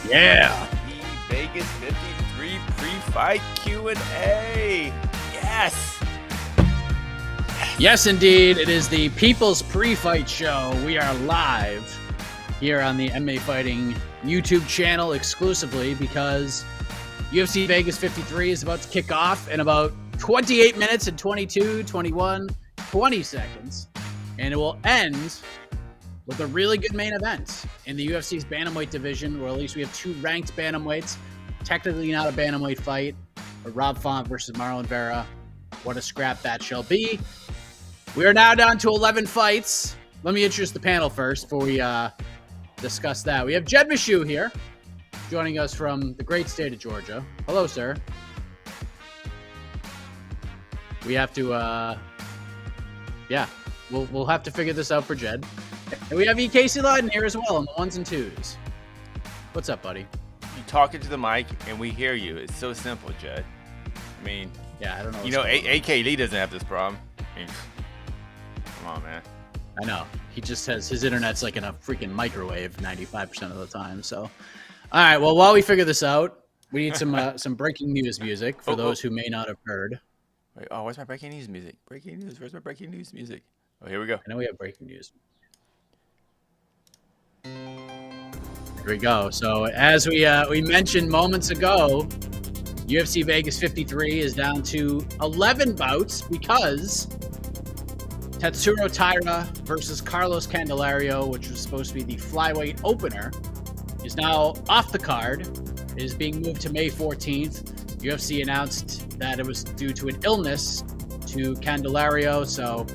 Yeah. The Vegas 53 pre-fight Q&A. Yes. Yes, indeed. It is the People's Pre-Fight Show. We are live here on the MMA Fighting YouTube channel exclusively because UFC Vegas 53 is about to kick off in about 28 minutes and 22, 21, 20 seconds. And it will end with a really good main event in the UFC's bantamweight division, where at least we have two ranked bantamweights. Technically not a bantamweight fight, but Rob Font versus Marlon Vera. What a scrap that shall be. We are now down to 11 fights. Let me introduce the panel first before we discuss that. We have Jed Meshew here, joining us from the great state of Georgia. Hello, sir. We have to, we'll have to figure this out for Jed. And we have Casey Leydon here as well on the ones and twos. What's up, buddy? You talk into the mic and we hear you. It's so simple, Jed. I mean, yeah, I don't know. You know, AK Lee doesn't have this problem. I mean, come on, man. I know. He just has his internet's like in a freaking microwave 95% of the time. So, all right. Well, while we figure this out, we need some breaking news music for those who may not have heard. Wait, where's my breaking news music? Breaking news. Where's my breaking news music? Oh, here we go. I know we have breaking news. Here we go. So as we mentioned moments ago, UFC Vegas 53 is down to 11 bouts because Tatsuro Taira versus Carlos Candelario, which was supposed to be the flyweight opener, is now off the card. It is being moved to May 14th. UFC announced that it was due to an illness to Candelario. So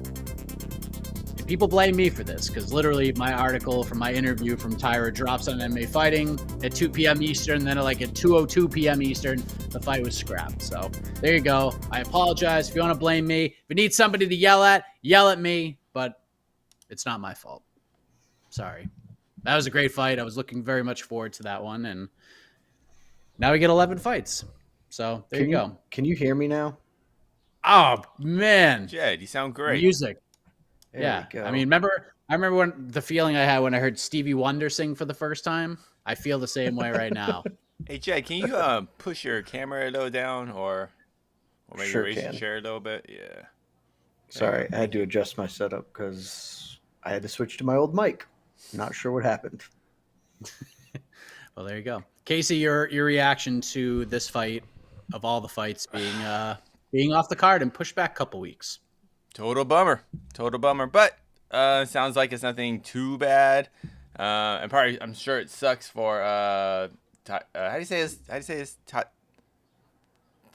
people blame me for this because literally my article from my interview from Taira drops on MMA Fighting at 2 p.m. Eastern. Then at like at 2:02 p.m. Eastern, the fight was scrapped. So there you go. I apologize. If you want to blame me, if you need somebody to yell at me, but it's not my fault. Sorry. That was a great fight. I was looking very much forward to that one. And now we get 11 fights. So there you go. Can you hear me now? Oh, man. Jed, you sound great. Music. There Yeah, I mean, I remember when the feeling I had when I heard Stevie Wonder sing for the first time. I feel the same way right now. Hey, Jed, can you push your camera a little down or maybe Sure raise your can. chair a little bit? Yeah. Sorry, I had to adjust my setup because I had to switch to my old mic. Not sure what happened. Well, there you go. Casey, your reaction to this fight, of all the fights being off the card and pushed back a couple weeks. Total bummer. But sounds like it's nothing too bad. And probably, I'm sure it sucks for how do you say his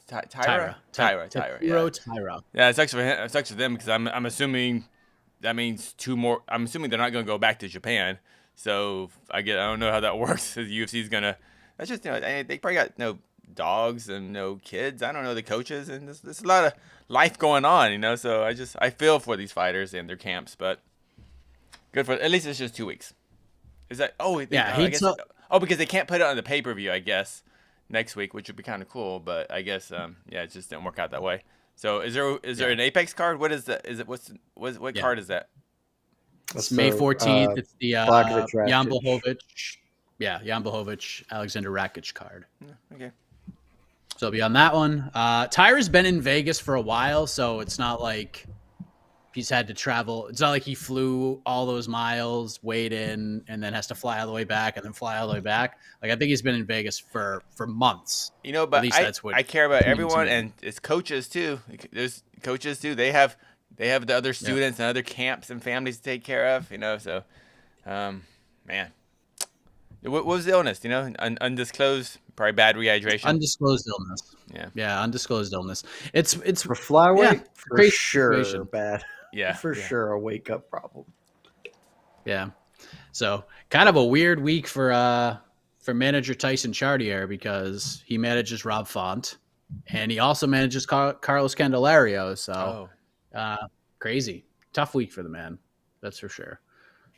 Taira. Taira. Yeah, it sucks for him. It sucks for them because I'm assuming that means two more. I'm assuming they're not going to go back to Japan. So I don't know how that works. The UFC is gonna. That's just they probably got no dogs and no kids. I don't know the coaches, and there's a lot of life going on, So I feel for these fighters and their camps, but good for at least it's just 2 weeks. Is that? Because they can't put it on the pay-per-view, I guess, next week, which would be kind of cool. But I guess it just didn't work out that way. So is there an Apex card? What is that? Is it what card is that? It's May 14th. It's the Jan Blachowicz. Yeah, Jan Blachowicz, Alexander Rakic card. Okay. So it'll be on that one. Taira's been in Vegas for a while, so it's not like he's had to travel. It's not like he flew all those miles, weighed in, and then has to fly all the way back and then fly all the way back. Like, I think he's been in Vegas for months. But at least that's what I care about everyone, and it's coaches too. There's coaches too. They have the other students and other camps and families to take care of. So, man. What was the illness? Undisclosed, probably bad rehydration. Undisclosed illness. Yeah, undisclosed illness. It's for flyweight for sure situation. Bad. Yeah, for sure a wake up problem. Yeah, so kind of a weird week for manager Tyson Chartier because he manages Rob Font and he also manages Carlos Candelario. So crazy, tough week for the man. That's for sure.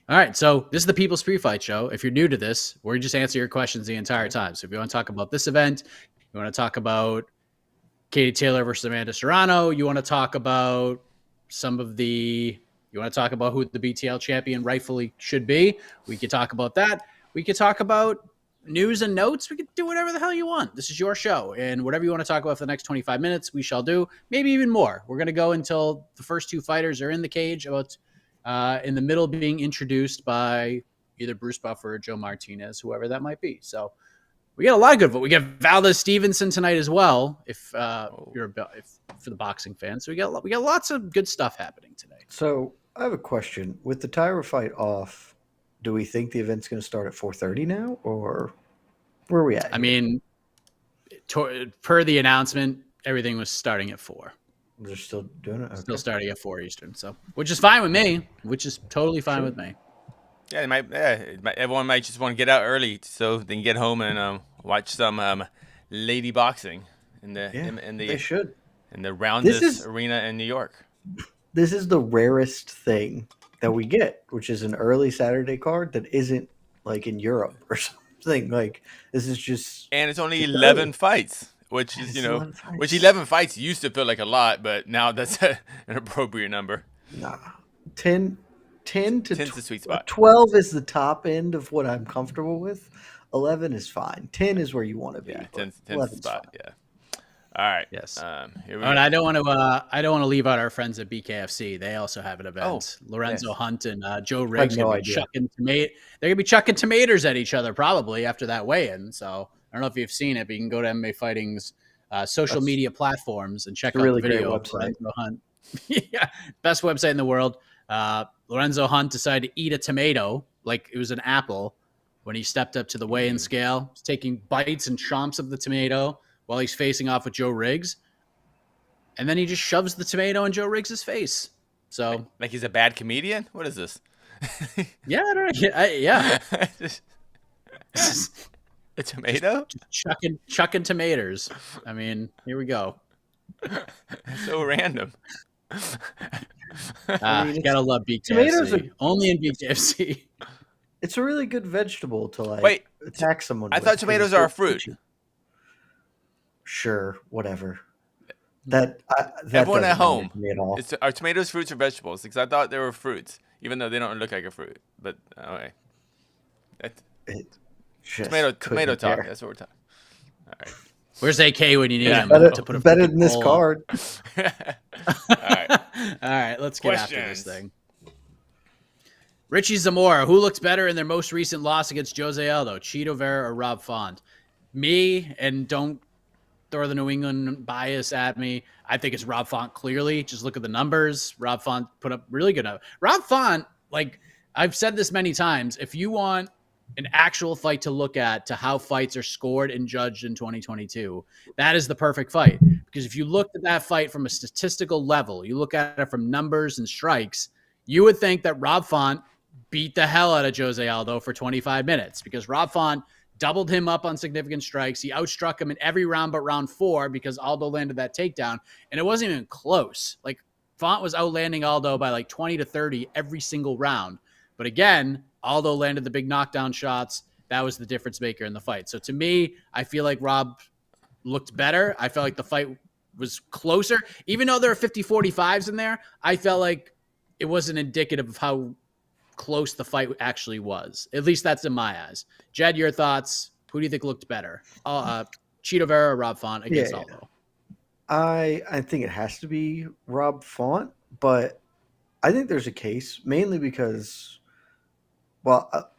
All right, so this is the People's Pre-Fight Show. If you're new to this, we just answer your questions the entire time. So if you want to talk about this event, you want to talk about Katie Taylor versus Amanda Serrano, you want to talk about you want to talk about who the BTL champion rightfully should be, we could talk about that. We could talk about news and notes, we can do whatever the hell you want. This is your show, and whatever you want to talk about for the next 25 minutes, we shall do. Maybe even more. We're going to go until the first two fighters are in the cage, about in the middle being introduced by either Bruce Buffer or Joe Martinez, whoever that might be. So we got a lot of good, but we got Valdez Stevenson tonight as well. If for the boxing fans, so we got lots of good stuff happening today. So I have a question. With the Tyra fight off, do we think the event's going to start at 4:30 now, or where are we at? I mean, per the announcement, everything was starting at 4. They're still doing it. Okay. Still starting at 4 Eastern, so which is fine with me. Which is totally fine with me. Yeah, everyone might just want to get out early so they can get home and watch some lady boxing They should. in the Rounders Arena in New York. This is the rarest thing that we get, which is an early Saturday card that isn't like in Europe or something. Like this is just, and it's only 11 fights, which is 11 fights used to feel like a lot, but now that's an appropriate number. Nah, 10 to 10's the sweet spot. 12 is the top end of what I'm comfortable with. 11 is fine. 10 is where you want to be. Yeah, 10's the spot. Fine. Yeah. All right. Yes. Here we and go. I don't want to leave out our friends at BKFC. They also have an event. Lorenzo Hunt and Joe Riggs are going to be chucking tomatoes at each other probably after that weigh-in. So I don't know if you've seen it, but you can go to MMA Fighting's social media platforms and check out the video of Lorenzo Hunt. Yeah, best website in the world. Lorenzo Hunt decided to eat a tomato like it was an apple when he stepped up to the weigh-in scale. He's taking bites and chomps of the tomato while he's facing off with Joe Riggs. And then he just shoves the tomato in Joe Riggs' face. So, like he's a bad comedian? What is this? Yeah, I don't know. Yeah. A tomato? Chucking tomatoes. I mean, here we go. So random. Gotta love BKFC. Tomatoes only in BKFC. It's a really good vegetable to attack someone. I thought tomatoes are a fruit. Sure, whatever. That everyone at home. Are tomatoes fruits or vegetables? Because I thought they were fruits, even though they don't look like a fruit. But okay, tomato talk. That's what we're talking. All right. Where's AK when you need him to put a better than this card? All right. Let's get after this thing. Richie Zamora, who looked better in their most recent loss against Jose Aldo, Chito Vera or Rob Font? Me, and don't throw the New England bias at me. I think it's Rob Font clearly. Just look at the numbers. Rob Font put up really good numbers. Rob Font, like I've said this many times, if you want an actual fight to look at to how fights are scored and judged in 2022, that is the perfect fight. Because if you looked at that fight from a statistical level, you look at it from numbers and strikes, you would think that Rob Font beat the hell out of Jose Aldo for 25 minutes because Rob Font doubled him up on significant strikes. He outstruck him in every round but round 4 because Aldo landed that takedown. And it wasn't even close. Like Font was outlanding Aldo by like 20 to 30 every single round. But again, Aldo landed the big knockdown shots. That was the difference maker in the fight. So to me, I feel like Rob looked better. I felt like the fight was closer. Even though there are 50-45s in there, I felt like it wasn't indicative of how close the fight actually was. At least that's in my eyes. Jed, your thoughts? Who do you think looked better? Chito Vera or Rob Font against Aldo? I think it has to be Rob Font, but I think there's a case mainly because,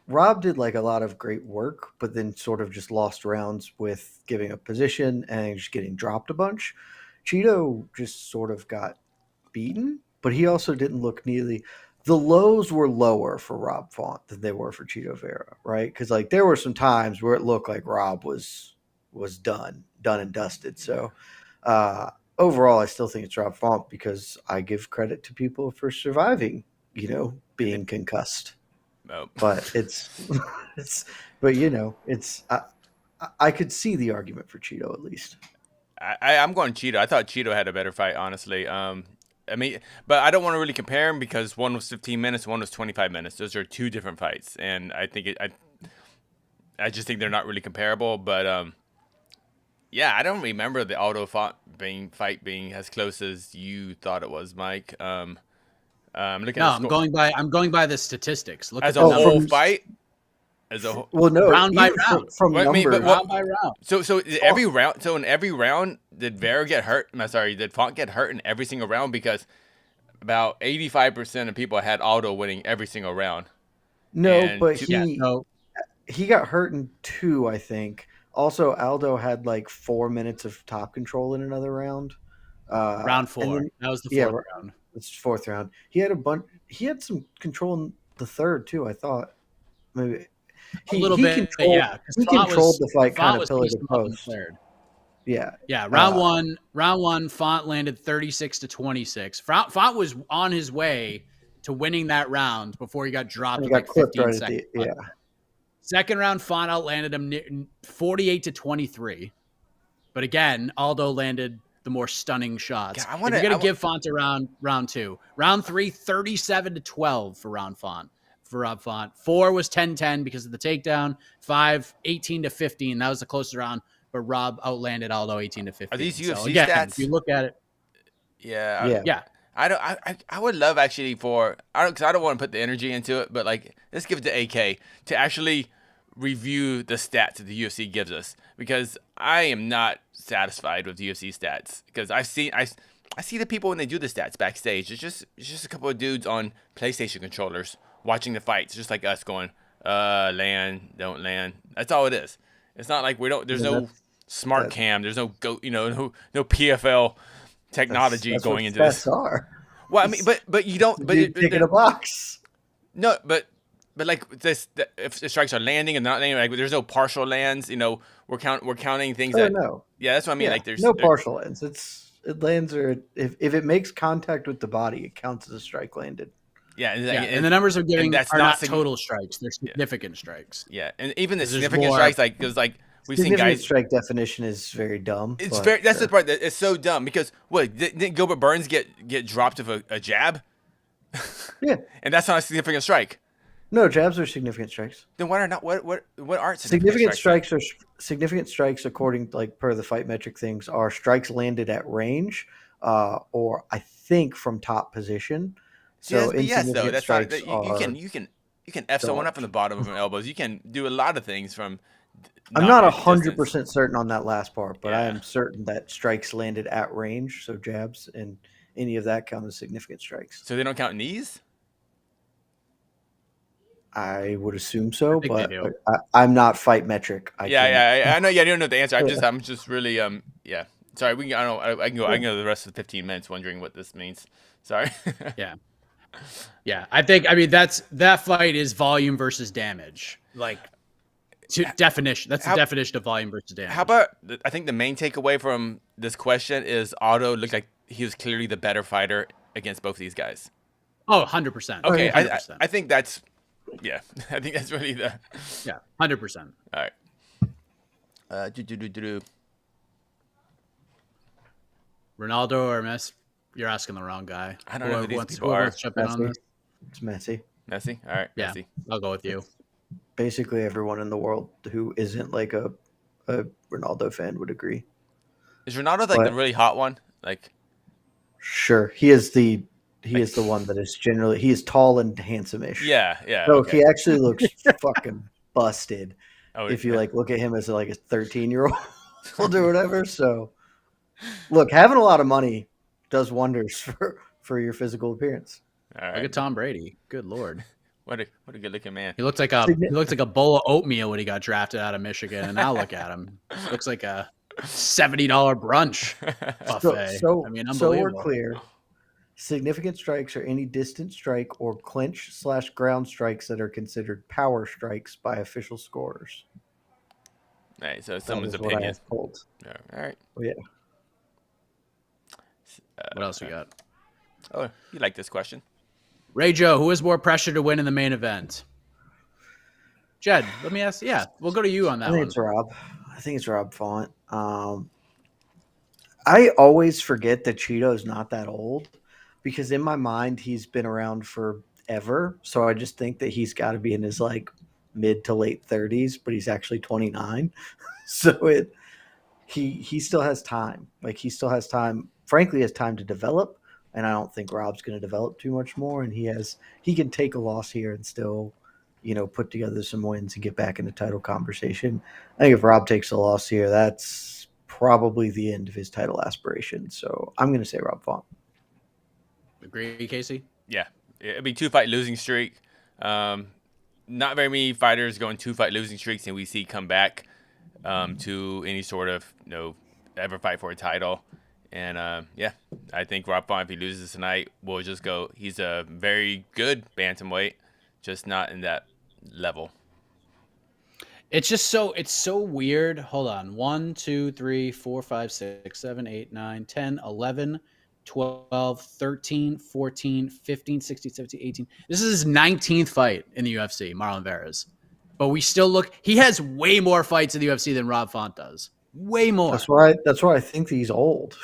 Rob did like a lot of great work, but then sort of just lost rounds with giving up position and just getting dropped a bunch. Chito just sort of got beaten, but he also didn't look nearly. The lows were lower for Rob Font than they were for Chito Vera, right? Because like there were some times where it looked like Rob was done and dusted. So overall, I still think it's Rob Font because I give credit to people for surviving, being concussed. Nope. But I could see the argument for Chito at least. I'm going Chito. I thought Chito had a better fight, honestly. But I don't want to really compare them because one was 15 minutes, one was 25 minutes. Those are two different fights, and I think I just think they're not really comparable. But I don't remember the Aldo fight being as close as you thought it was, Mike. I'm going by the statistics. Look as at a whole fight. as a whole. Well, no, Round by even round. from Well, I mean, numbers. but Round by round. So every round, in every round, did Vera get hurt? I'm sorry, did Font get hurt in every single round? Because about 85% of people had Aldo winning every single round. No, And but Yeah, no, he got hurt in 2, I think. Also, Aldo had like 4 minutes of top control in another round. round And 4. then, That was the yeah, fourth round. it's 4th round. He had a bunch. He had some control in the 3rd too. I thought maybe A little he bit, controlled. yeah. He controlled the fight kind of pillar to piecing him up in the post. third. Yeah, Yeah, round one, Font landed 36-26. Font was on his way to winning that round before he got dropped and he with got like clipped 15 right at seconds. the Second round, Font outlanded him 48-23. But again, Aldo landed the more stunning shots. Yeah, If you're going to give Font around round 2. Round 3, 37-12 for Rob Font. 4 was 10-10 because of the takedown. 5, 18-15. That was the closest round, but Rob outlanded Aldo 18-15. Are these UFC again, stats? if you look at it, Yeah. yeah. I would love actually because I don't want to put the energy into it, but like let's give it to AK to actually review the stats that the UFC gives us, because I am not satisfied with the UFC stats, because I see the people when they do the stats backstage. It's just a couple of dudes on PlayStation controllers watching the fights, just like us going, land, don't land. That's all it is. It's not like there's no smart cam, there's no no PFL technology that's going what into this. stats are. Well, I mean, but you don't. But You pick in a box. no, but like this, if the strikes are landing and not landing, like there's no partial lands. We're counting things that. No. Yeah, that's what I mean. Yeah, Like there's no partial lands. It lands, or if it makes contact with the body, it counts as a strike landed. Yeah, And the numbers are giving that's are not not total strikes; they're significant strikes. Yeah, and even the There's significant more- strikes, like because like we've seen Significant guys. strike definition is very dumb. It's but very. That's sure. the part that it's so dumb, because what didn't Gilbert Burns get dropped of a jab? Yeah. And that's not a significant strike. No, jabs are significant strikes. Then what aren't Significant strikes are significant strikes according per the fight metric things are strikes landed at range, or I think from top position. So yes, though that's not, strikes you can f someone up in the bottom of their elbows. You can do a lot of things from. I'm not distance. 100% certain on that last part, but I Yeah. am certain that strikes landed at range, so jabs and any of that count as significant strikes. So they don't count knees. I would assume so, think but they do. I'm not fight metric. I know. Yeah, I don't know the answer. I'm just really yeah. Sorry, we can. I can go the rest of the 15 minutes wondering what this means. Sorry. Yeah. I mean that fight is volume versus damage. Like definition. That's the definition of volume versus damage. How about? I think the main takeaway from this question is Otto looked like he was clearly the better fighter against both these guys. Oh, 100%. Okay, 100%. I think that's. Yeah, I think that's really the. Yeah, 100%. All right. Ronaldo or Messi? You're asking the wrong guy. I don't know who these people are. Jump in on this? It's messy. Messi. All right. Yeah, Messi. I'll go with you. Basically, everyone in the world who isn't like a Ronaldo fan would agree. Is Ronaldo like the really hot one? Like. Sure, he is the one that is generally he is tall and handsome-ish. Yeah. So Okay. he actually looks fucking busted. Oh, If you look at him as like a 13-year-old or whatever. So, look, having a lot of money does wonders for your physical appearance. All right. Look at Tom Brady. Good Lord. What a good looking man. He looked like a bowl of oatmeal when he got drafted out of Michigan, and now look at him. Looks like a $70 brunch buffet. So unbelievable. we're clear. Significant strikes are any distant strike or clinch/ground strikes that are considered power strikes by official scorers. All right, so That someone's is what I opinion. was told. All right. Oh, yeah. What else we got? Oh, you like this question? Ray Joe, who has more pressure to win in the main event? Jed, let me ask. Yeah, we'll go to you on that I think one. it's Rob. I think it's Rob Font. I always forget that Cheeto's not that old because in my mind he's been around forever. So I just think that he's got to be in his like mid to late 30s, but he's actually 29. So he still has time. Like he still has time. Frankly, has time to develop. And I don't think Rob's going to develop too much more. And he can take a loss here and still put together some wins and get back into title conversation. I think if Rob takes a loss here, that's probably the end of his title aspirations. So I'm going to say Rob Font. Agree, Casey? Yeah, it'll be 2-fight losing streak. Not very many fighters go on 2-fight losing streaks, and we see come back to any sort of ever fight for a title. And I think Rob Font, if he loses tonight, will just go. He's a very good bantamweight, just not in that level. It's so weird. Hold on. 1, 2, 3, 4, 5, 6, 7, 8, 9, 10, 11, 12, 13, 14, 15, 16, 17, 18. This is his 19th fight in the UFC, Marlon Vera's. But we still he has way more fights in the UFC than Rob Font does. Way more. That's why I think he's old.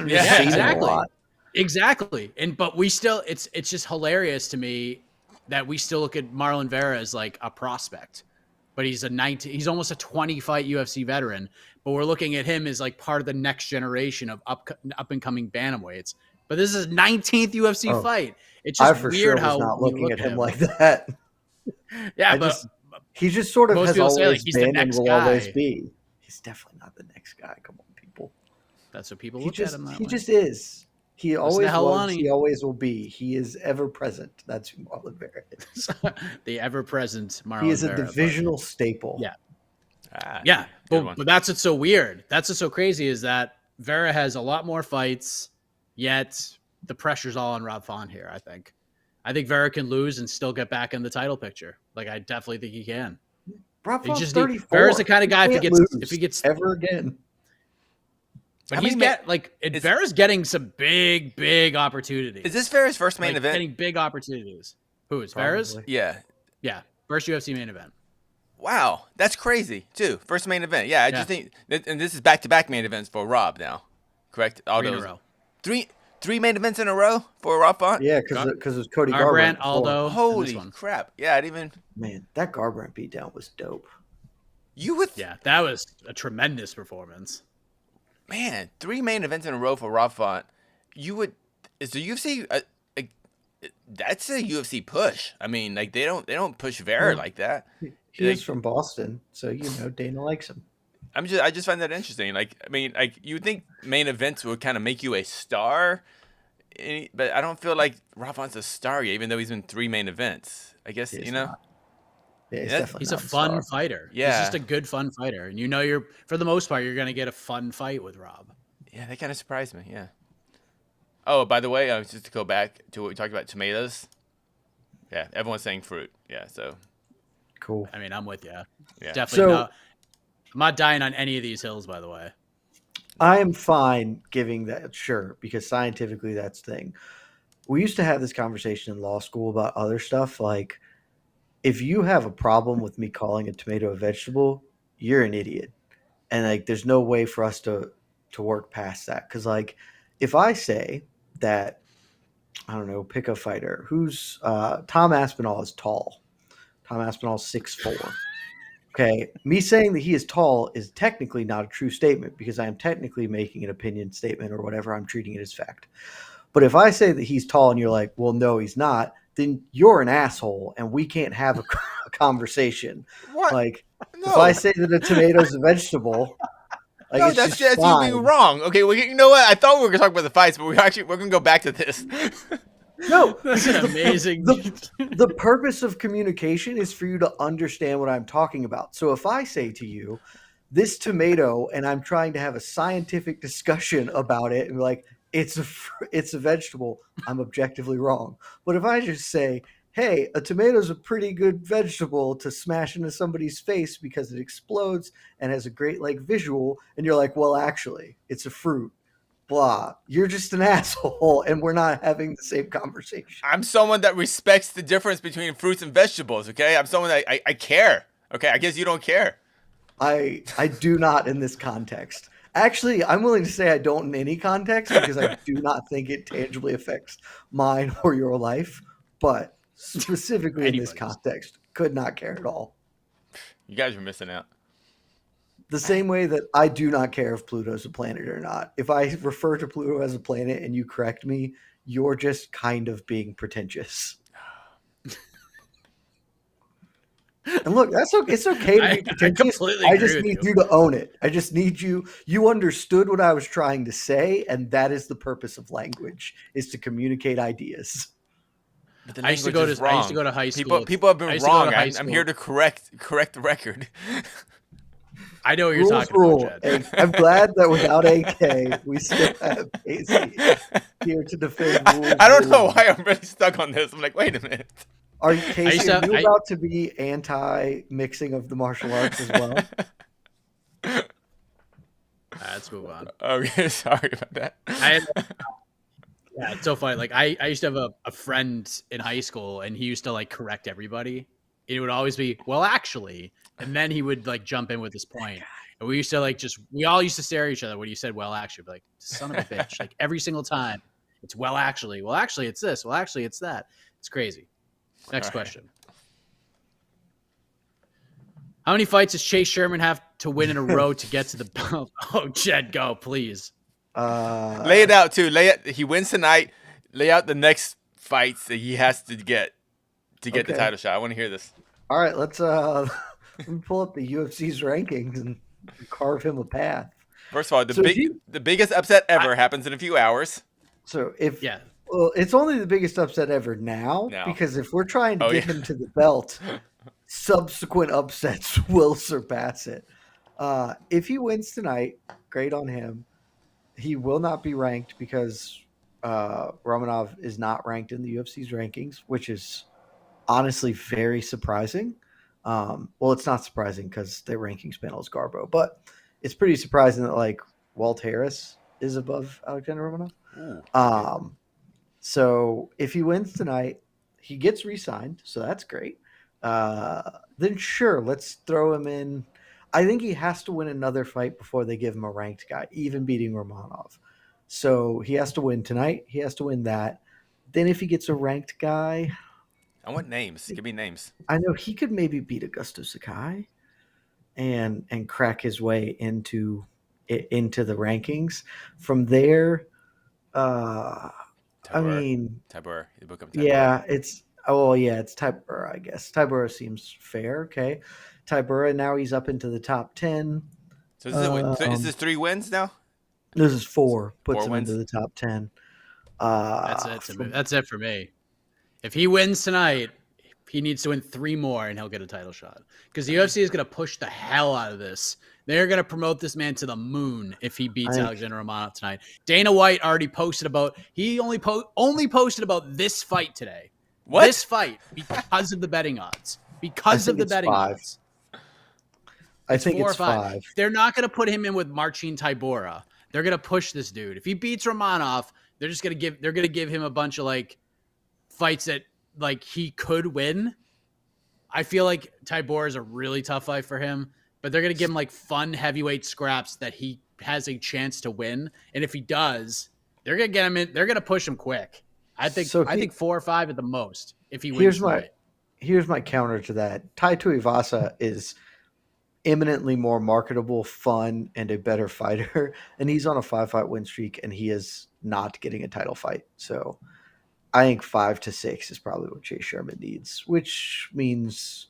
Yeah, exactly. Exactly. But we still, it's just hilarious to me that we still look at Marlon Vera as like a prospect. But he's almost a 20-fight UFC veteran. But we're looking at him as like part of the next generation of up and coming bantamweights. But this is his 19th UFC fight. It's just weird how not looking at him like that. Yeah, he just sort of has always been and will always be. He's definitely not the next guy. Come on, people. That's what people look at him that way. He just is. He always was. He always will be. He is ever present. That's who Marlon Vera is. The ever present Marlon Vera. He is a divisional staple. Yeah. But that's what's so weird. That's what's so crazy is that Vera has a lot more fights, yet the pressure's all on Rob Font here, I think. I think Vera can lose and still get back in the title picture. Like, I definitely think he can. Rob Font's 34. Vera's the kind of guy if he gets ever again. But Vera's getting some big opportunities. Is this Vera's first main event? Getting big opportunities. Who is Vera's? Yeah. Yeah. First UFC main event. Wow. That's crazy, too. First main event. Yeah, I just think and this is back-to-back main events for Rob now. Correct? All 3 in a row. Three main events in a row for Rob Font? Yeah, because it's Cody Garbrandt, Garbrandt. Aldo. Holy crap. Yeah, Man, that Garbrandt beatdown was dope. Yeah, that was a tremendous performance. Man, 3 main events in a row for Rob Font. Is the UFC that's a UFC push. I mean, like they don't push Vera like that. He is from Boston, so Dana likes him. I just find that interesting. Like, I mean, like you would think main events would kind of make you a star, but I don't feel like Rob Font's a star yet, even though he's been 3 main events. I guess Not. Yeah, he's a fun fighter. Yeah, he's just a good fun fighter, and you're for the most part you're gonna get a fun fight with Rob. Yeah, that kind of surprised me. Yeah. Oh, by the way, just to go back to what we talked about, tomatoes. Yeah, everyone's saying fruit. Yeah, so cool. I mean, I'm with you. Yeah, definitely. I'm not dying on any of these hills, by the way. I am fine giving that, sure, because scientifically that's the thing. We used to have this conversation in law school about other stuff. Like, if you have a problem with me calling a tomato a vegetable, you're an idiot. And like, there's no way for us to work past that. Because like, if I say that, I don't know, pick a fighter who's Tom Aspinall is tall. Tom Aspinall is 6'4". Okay, me saying that he is tall is technically not a true statement because I am technically making an opinion statement or whatever. I'm treating it as fact. But if I say that he's tall and you're like, well, no, he's not, then you're an asshole and we can't have a conversation. What? Like, no. If I say that a tomato is a vegetable, like, no, that's you being wrong. Okay, well, you know what? I thought we were going to talk about the fights, but we're going to go back to this. No, this is amazing. The purpose of communication is for you to understand what I'm talking about. So if I say to you, this tomato, and I'm trying to have a scientific discussion about it, and like, it's a vegetable, I'm objectively wrong. But if I just say, hey, a tomato is a pretty good vegetable to smash into somebody's face because it explodes and has a great like visual, and you're like, well, actually, it's a fruit. Blah, you're just an asshole, and we're not having the same conversation. I'm someone that respects the difference between fruits and vegetables, okay? I'm someone that I care, okay? I guess you don't care. I do not in this context. Actually, I'm willing to say I don't in any context because I do not think it tangibly affects mine or your life, but specifically in this context, could not care at all. You guys are missing out. The same way that I do not care if Pluto's a planet or not. If I refer to Pluto as a planet and you correct me, you're just kind of being pretentious. And look, that's okay. It's okay to be I pretentious. completely I agree just with need you. you to own it. I just need you. You understood what I was trying to say, and that is the purpose of language: is to communicate ideas. But the I used to language go is to I used to wrong. go to high People school. people have I been used to go to wrong. high I'm here school. to correct the record. I know what you're Rules talking about, rule. Jed. And I'm glad that without AK, we still have Casey here to defend rules. I don't know rule. why I'm really stuck on this. I'm like, wait a minute. Are you, Casey? Are you I about to be anti-mixing of the martial arts as well? let's move on. Okay, sorry about that. Yeah, it's so funny. Like I used to have a friend in high school, and he used to like correct everybody. It would always be, well, actually, and then he would like jump in with this point. And we used to like we all used to stare at each other when you said, well, actually, be like, son of a bitch. Like every single time, it's well, actually, it's this, well, actually, it's that. It's crazy. Next question. How many fights does Chase Sherman have to win in a row to get to the belt? Oh, Jed, go, please. Lay it out too. He wins tonight. Lay out the next fights that he has to get the title shot. I want to hear this. All right, let's let me pull up the UFC's rankings and carve him a path. First of all, the biggest upset ever happens in a few hours. So well, it's only the biggest upset ever now. Because if we're trying to get him to the belt, subsequent upsets will surpass it. If he wins tonight, great on him. He will not be ranked because Romanov is not ranked in the UFC's rankings, which is honestly very surprising. Well, it's not surprising because their rankings panel is Garbo, but it's pretty surprising that like Walt Harris is above Alexander Romanov. So if he wins tonight, he gets re-signed, so that's great. Then sure, let's throw him in. I think he has to win another fight before they give him a ranked guy, even beating Romanov. So he has to win tonight. He has to win that. Then if he gets a ranked guy, I want names. Give me names. I know he could maybe beat Augusto Sakai and crack his way into the rankings. From there, Tybura. I mean, Tybura. You book him Tybura. Yeah, it's Tybura, I guess. Tybura seems fair. Okay. Tybura, now he's up into the top 10. So is this 3 wins now? This is 4. Puts him wins? into the top 10. That's it for me. If he wins tonight, he needs to win 3 more and he'll get a title shot. Because the UFC is going to push the hell out of this. They're going to promote this man to the moon if he beats Alexander Romanov tonight. Dana White already posted about he only posted about this fight today. What? This fight because of the betting odds. Because of the betting odds. I think it's 5. They're not going to put him in with Marcin Tybura. They're going to push this dude. If he beats Romanov, they're going to give him a bunch of like fights that like he could win. I feel like Tybura is a really tough fight for him, but they're going to give him like fun heavyweight scraps that he has a chance to win. And if he does, they're going to get him in. They're going to push him quick. I think 4 or 5 at the most if he wins tonight. Here's my counter to that. Tai Tuivasa is eminently more marketable, fun, and a better fighter. And he's on a 5-fight win streak, and he is not getting a title fight. So I think 5 to 6 is probably what Chase Sherman needs, which means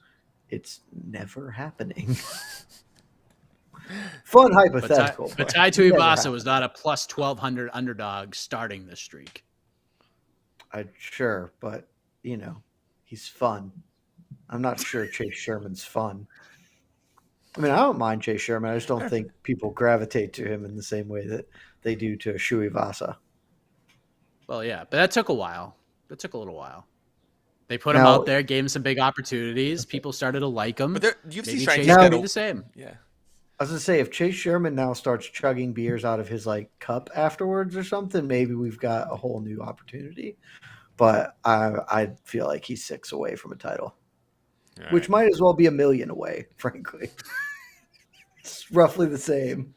it's never happening. Fun hypothetical. But Tai Tuivasa was not a plus 1,200 underdog starting this streak. Sure, but, he's fun. I'm not sure Chase Sherman's fun. I mean, I don't mind Chase Sherman. I just don't think people gravitate to him in the same way that they do to Tuivasa. Well, yeah, but that took a while. That took a little while. They put him out there, gave him some big opportunities. People started to like him. But UFC's Chase trying to to be the same. Yeah. I was going to say, if Chase Sherman now starts chugging beers out of his cup afterwards or something, maybe we've got a whole new opportunity. But I feel like he's 6 away from a title, which might as well be $1 million away, frankly. It's roughly the same.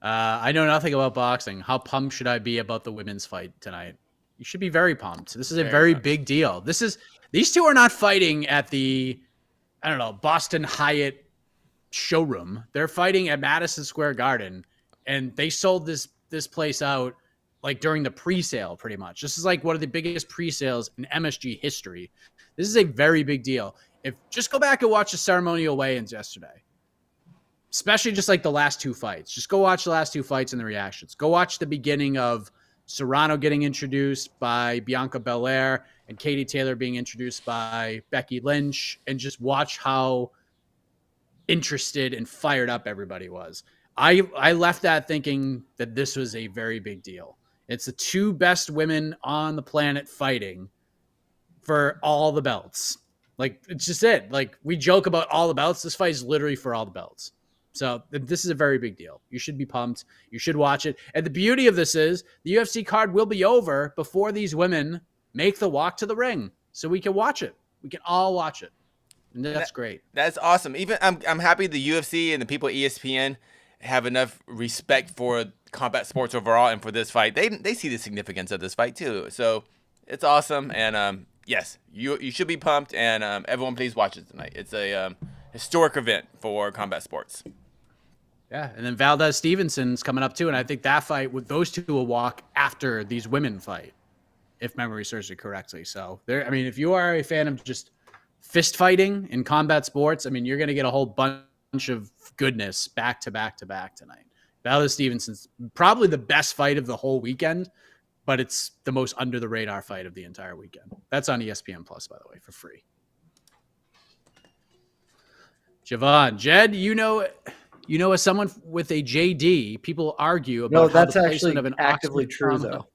I know nothing about boxing. How pumped should I be about the women's fight tonight? You should be very pumped. This is a very big deal. These two are not fighting at the, Boston Hyatt showroom. They're fighting at Madison Square Garden, and they sold this place out like during the pre-sale, pretty much. This is like one of the biggest pre-sales in MSG history. This is a very big deal. If just go back and watch the ceremonial weigh-ins yesterday, especially just like the last two fights. Just go watch the last two fights and the reactions. Go watch the beginning of Serrano getting introduced by Bianca Belair and Katie Taylor being introduced by Becky Lynch, and just watch how interested and fired up everybody was. I left that thinking that this was a very big deal. It's the two best women on the planet fighting for all the belts. Like, it's just it. Like, we joke about all the belts. This fight is literally for all the belts. So this is a very big deal. You should be pumped. You should watch it. And the beauty of this is the UFC card will be over before these women make the walk to the ring. So we can watch it. We can all watch it. And that's great. That's awesome. Even I'm happy the UFC and the people at ESPN have enough respect for combat sports overall and for this fight. They see the significance of this fight too. So it's awesome. And yes, you should be pumped. And everyone, please watch it tonight. It's a historic event for combat sports. Yeah, and then Valdez Stevenson's coming up too, and I think that fight with those two will walk after these women fight, if memory serves me correctly. So there, I mean, if you are a fan of just fist fighting in combat sports, I mean, you're going to get a whole bunch of goodness back to back to back tonight. Valdez Stevenson's probably the best fight of the whole weekend, but it's the most under the radar fight of the entire weekend. That's on ESPN Plus, by the way, for free. Javon, Jed, you know, as someone with a JD, people argue about No, how that's the actually placement of an actively Oxford true, comma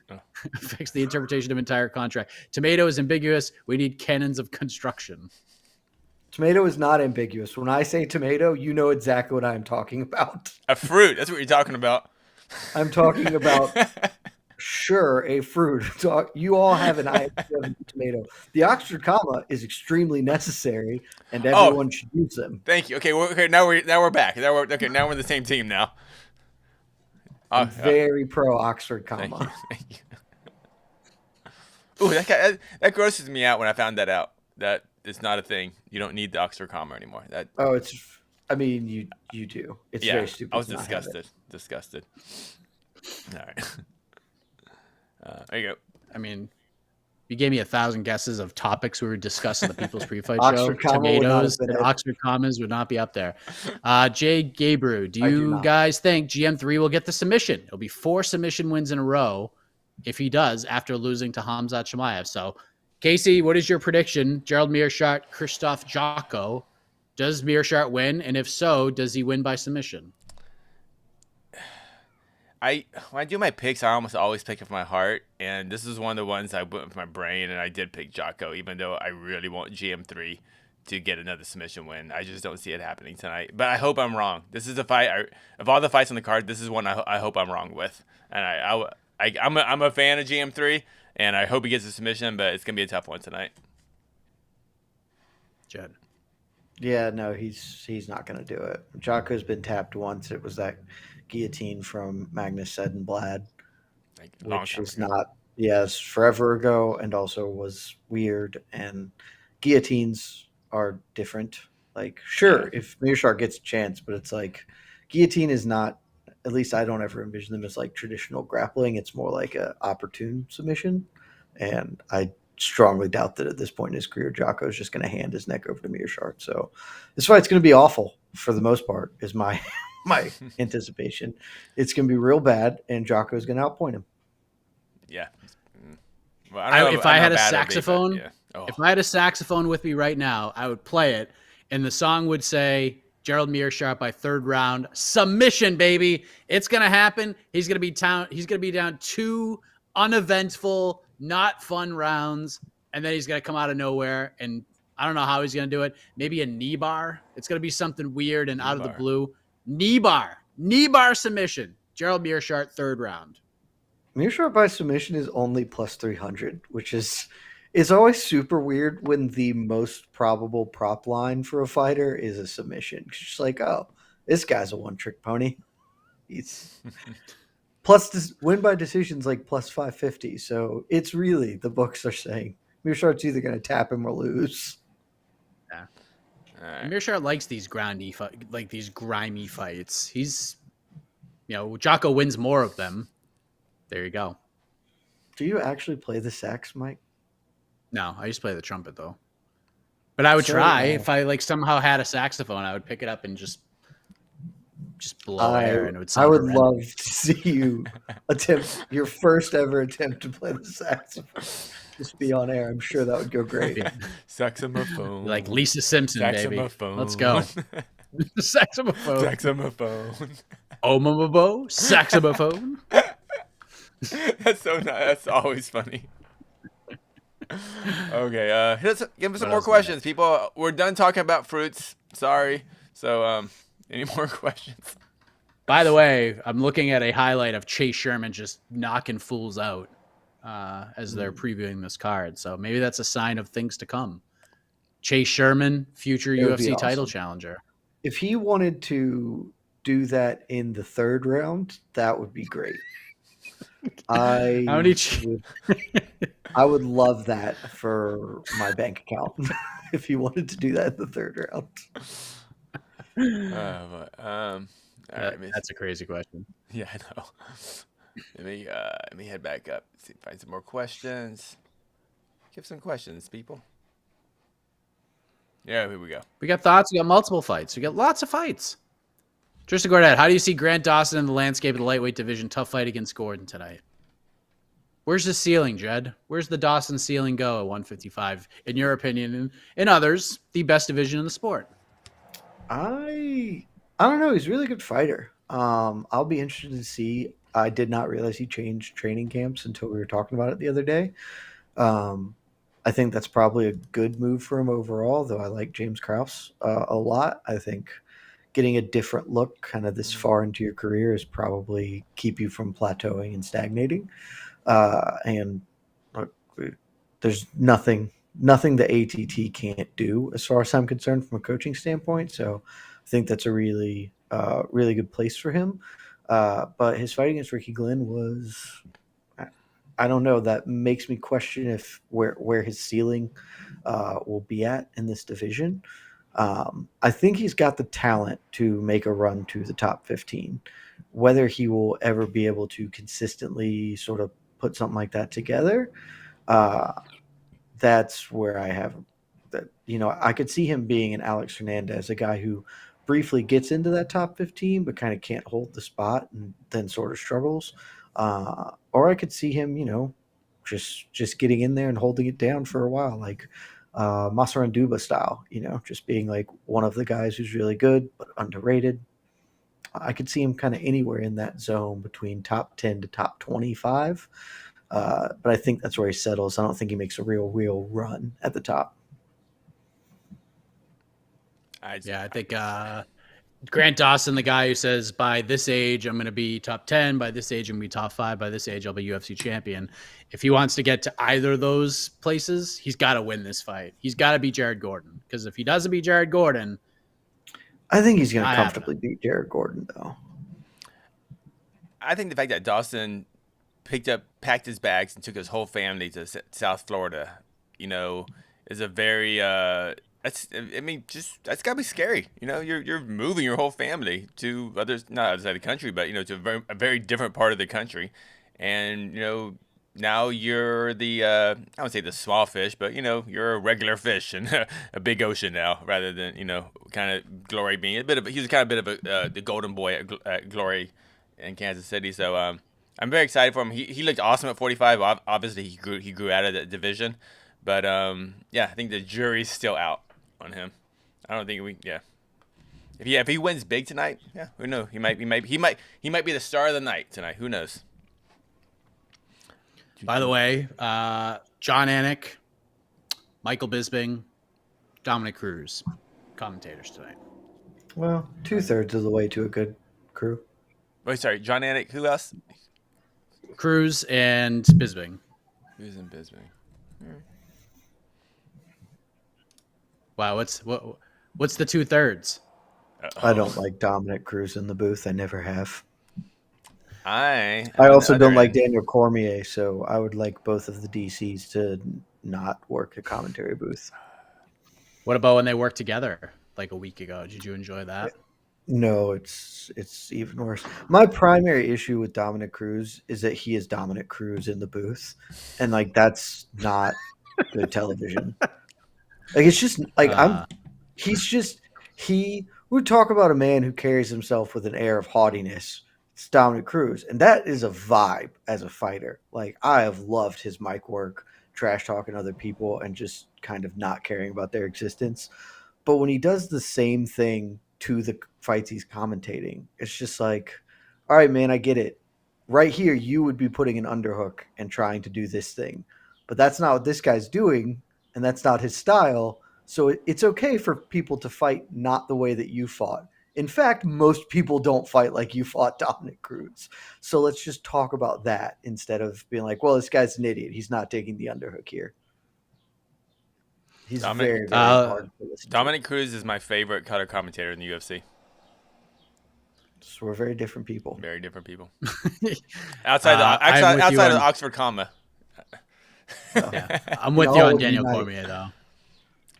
though. affects the interpretation of entire contract. Tomato is ambiguous. We need canons of construction. Tomato is not ambiguous. When I say tomato, you know exactly what I'm talking about. A fruit. That's what you're talking about. I'm talking about, sure, a fruit. You all have an idea of tomato. The Oxford comma is extremely necessary, and everyone should use them. Thank you. Okay, now we're back. Now we're on the same team now. I'm very pro Oxford comma. Thank you. Ooh, that grosses me out when I found that out. That it's not a thing. You don't need the Oxford comma anymore. I mean, you do. It's very stupid. I was disgusted. All right. There you go. I mean, you gave me 1,000 guesses of topics we were discussing the People's Pre-Fight Show. Oxford comma Tomatoes and Oxford commas would not be up there. Jay Gabriel, do you guys think GM3 will get the submission? It'll be 4 submission wins in a row if he does after losing to Hamzat Chimaev. So, Casey, what is your prediction? Gerald Meerschaert, Krzysztof Jotko. Does Meerschaert win? And if so, does he win by submission? When I do my picks, I almost always pick with my heart, and this is one of the ones I went with my brain, and I did pick Jotko, even though I really want GM3 to get another submission win. I just don't see it happening tonight, but I hope I'm wrong. This is a fight. Of all the fights on the card, this is one I hope I'm wrong with, and I'm a fan of GM3, and I hope he gets a submission, but it's gonna be a tough one tonight. Jed. Yeah, no, he's not going to do it. Jocko's been tapped once. It was that guillotine from Magnus Sedenblad, which is not, it's forever ago, and also was weird. And guillotines are different. Like, sure, if Meerschaert gets a chance, but it's like guillotine is not. At least I don't ever envision them as like traditional grappling. It's more like a opportune submission, and I strongly doubt that at this point in his career, Jocko is just going to hand his neck over to Meerschaert. So this fight's going to be awful for the most part, is my anticipation. It's going to be real bad, and Jocko is going to outpoint him. Yeah. Well, if I had a saxophone, if I had a saxophone with me right now, I would play it, and the song would say Gerald Meerschaert by 3rd round submission, baby. It's going to happen. He's going to be down 2 uneventful, not fun rounds, and then he's going to come out of nowhere, and I don't know how he's going to do it. Maybe a knee bar. It's going to be something weird and out of the blue. Knee bar submission. Gerald Meerschaert, 3rd round. Meerschaert by submission is only plus 300, which is always super weird when the most probable prop line for a fighter is a submission. It's just like, oh, this guy's a one-trick pony. He's plus win by decisions like plus 550. So it's really, the books are saying Meerschaert's either going to tap him or lose. Yeah. Right. Meerschaert likes these these grimy fights. He's, Jocko wins more of them. There you go. Do you actually play the sax, Mike? No, I used to play the trumpet though. But I would try. If I like somehow had a saxophone, I would pick it up and just blow air, and it would I sound would horrendous. love to see you attempt your first ever attempt to play the saxophone. Just be on air. I'm sure that would go great. Saxophone. Like Lisa Simpson, baby. Saxophone. Let's go. Saxophone. Saxophone. Omamabo. Saxophone. That's so nice. That's always funny. Okay, give us some more questions, people. We're done talking about fruits. Sorry. So, any more questions? By the way, I'm looking at a highlight of Chase Sherman just knocking fools out as they're previewing this card. So maybe that's a sign of things to come. Chase Sherman, future UFC title challenger. If he wanted to do that in the third round, that would be great. I would love that for my bank account if he wanted to do that in the third round. That's a crazy question. Yeah, I know. Let me head back up. See, find some more questions. Give some questions, people. Yeah, here we go. We got thoughts. We got multiple fights. We got lots of fights. Tristan Gordette, how do you see Grant Dawson in the landscape of the lightweight division? Tough fight against Gordon tonight. Where's the ceiling, Jed? Where's the Dawson ceiling go at 155, in your opinion, and in others, the best division in the sport? I don't know. He's a really good fighter. I'll be interested to see. I did not realize he changed training camps until we were talking about it the other day. I think that's probably a good move for him overall, though I like James Krause a lot. I think getting a different look kind of this far into your career is probably keep you from plateauing and stagnating. And look, there's nothing the ATT can't do as far as I'm concerned from a coaching standpoint. So I think that's a really good place for him. But his fight against Ricky Glenn was, I don't know, that makes me question if where his ceiling will be at in this division. I think he's got the talent to make a run to the top 15. Whether he will ever be able to consistently sort of put something like that together, that's where I have that. I could see him being an Alex Hernandez, a guy who briefly gets into that top 15, but kind of can't hold the spot and then sort of struggles. Or I could see him, just getting in there and holding it down for a while, like Masaran Duba style, just being like one of the guys who's really good but underrated. I could see him kind of anywhere in that zone between top 10 to top 25. But I think that's where he settles. I don't think he makes a real run at the top. I think Grant Dawson, the guy who says, by this age, I'm going to be top 10. By this age, I'm going to be top 5. By this age, I'll be UFC champion. If he wants to get to either of those places, he's got to win this fight. He's got to beat Jared Gordon. Because if he doesn't beat Jared Gordon, I think he's going to comfortably beat Jared Gordon, though. I think the fact that Dawson packed his bags and took his whole family to South Florida, is a very that's gotta be scary. You're moving your whole family to not outside the country, but to a very different part of the country, and now you're the I wouldn't say the small fish, but you're a regular fish in a big ocean now, rather than kind of Glory being he was kind of a bit of the golden boy at Glory in Kansas City. So I'm very excited for him. He looked awesome at 45. Obviously he grew out of that division, but I think the jury's still out on him. I don't think if he wins big tonight, who knows? He might be the star of the night tonight. Who knows? By the way, John Anik, Michael Bisping, Dominic Cruz, commentators tonight. Well, 2/3 of the way to a good crew. Wait, sorry, John Anik. Who else? Cruz and Bisping. Cruz and Bisping. Wow, what's the 2/3? I don't like Dominic Cruz in the booth. I never have. I also don't like Daniel Cormier, so I would like both of the DCs to not work a commentary booth. What about when they worked together like a week ago? Did you enjoy that? No, it's even worse. My primary issue with Dominic Cruz is that he is Dominic Cruz in the booth, and like that's not good television. Like it's just like Uh, he's just he we talk about a man who carries himself with an air of haughtiness. It's Dominic Cruz, and that is a vibe as a fighter. Like I have loved his mic work, trash talking other people, and just kind of not caring about their existence. But when he does the same thing to the fights he's commentating, it's just like, all right, man, I get it. Right here, you would be putting an underhook and trying to do this thing, but that's not what this guy's doing, and that's not his style. So it's okay for people to fight not the way that you fought. In fact, most people don't fight like you fought Dominic Cruz. So let's just talk about that instead of being like, well, this guy's an idiot. He's not taking the underhook here. He's very, very hard to listen to. Dominic Cruz is my favorite color commentator in the UFC. So we're very different people. Very different people. outside of the Oxford comma. Yeah, I'm with you on Daniel Cormier though.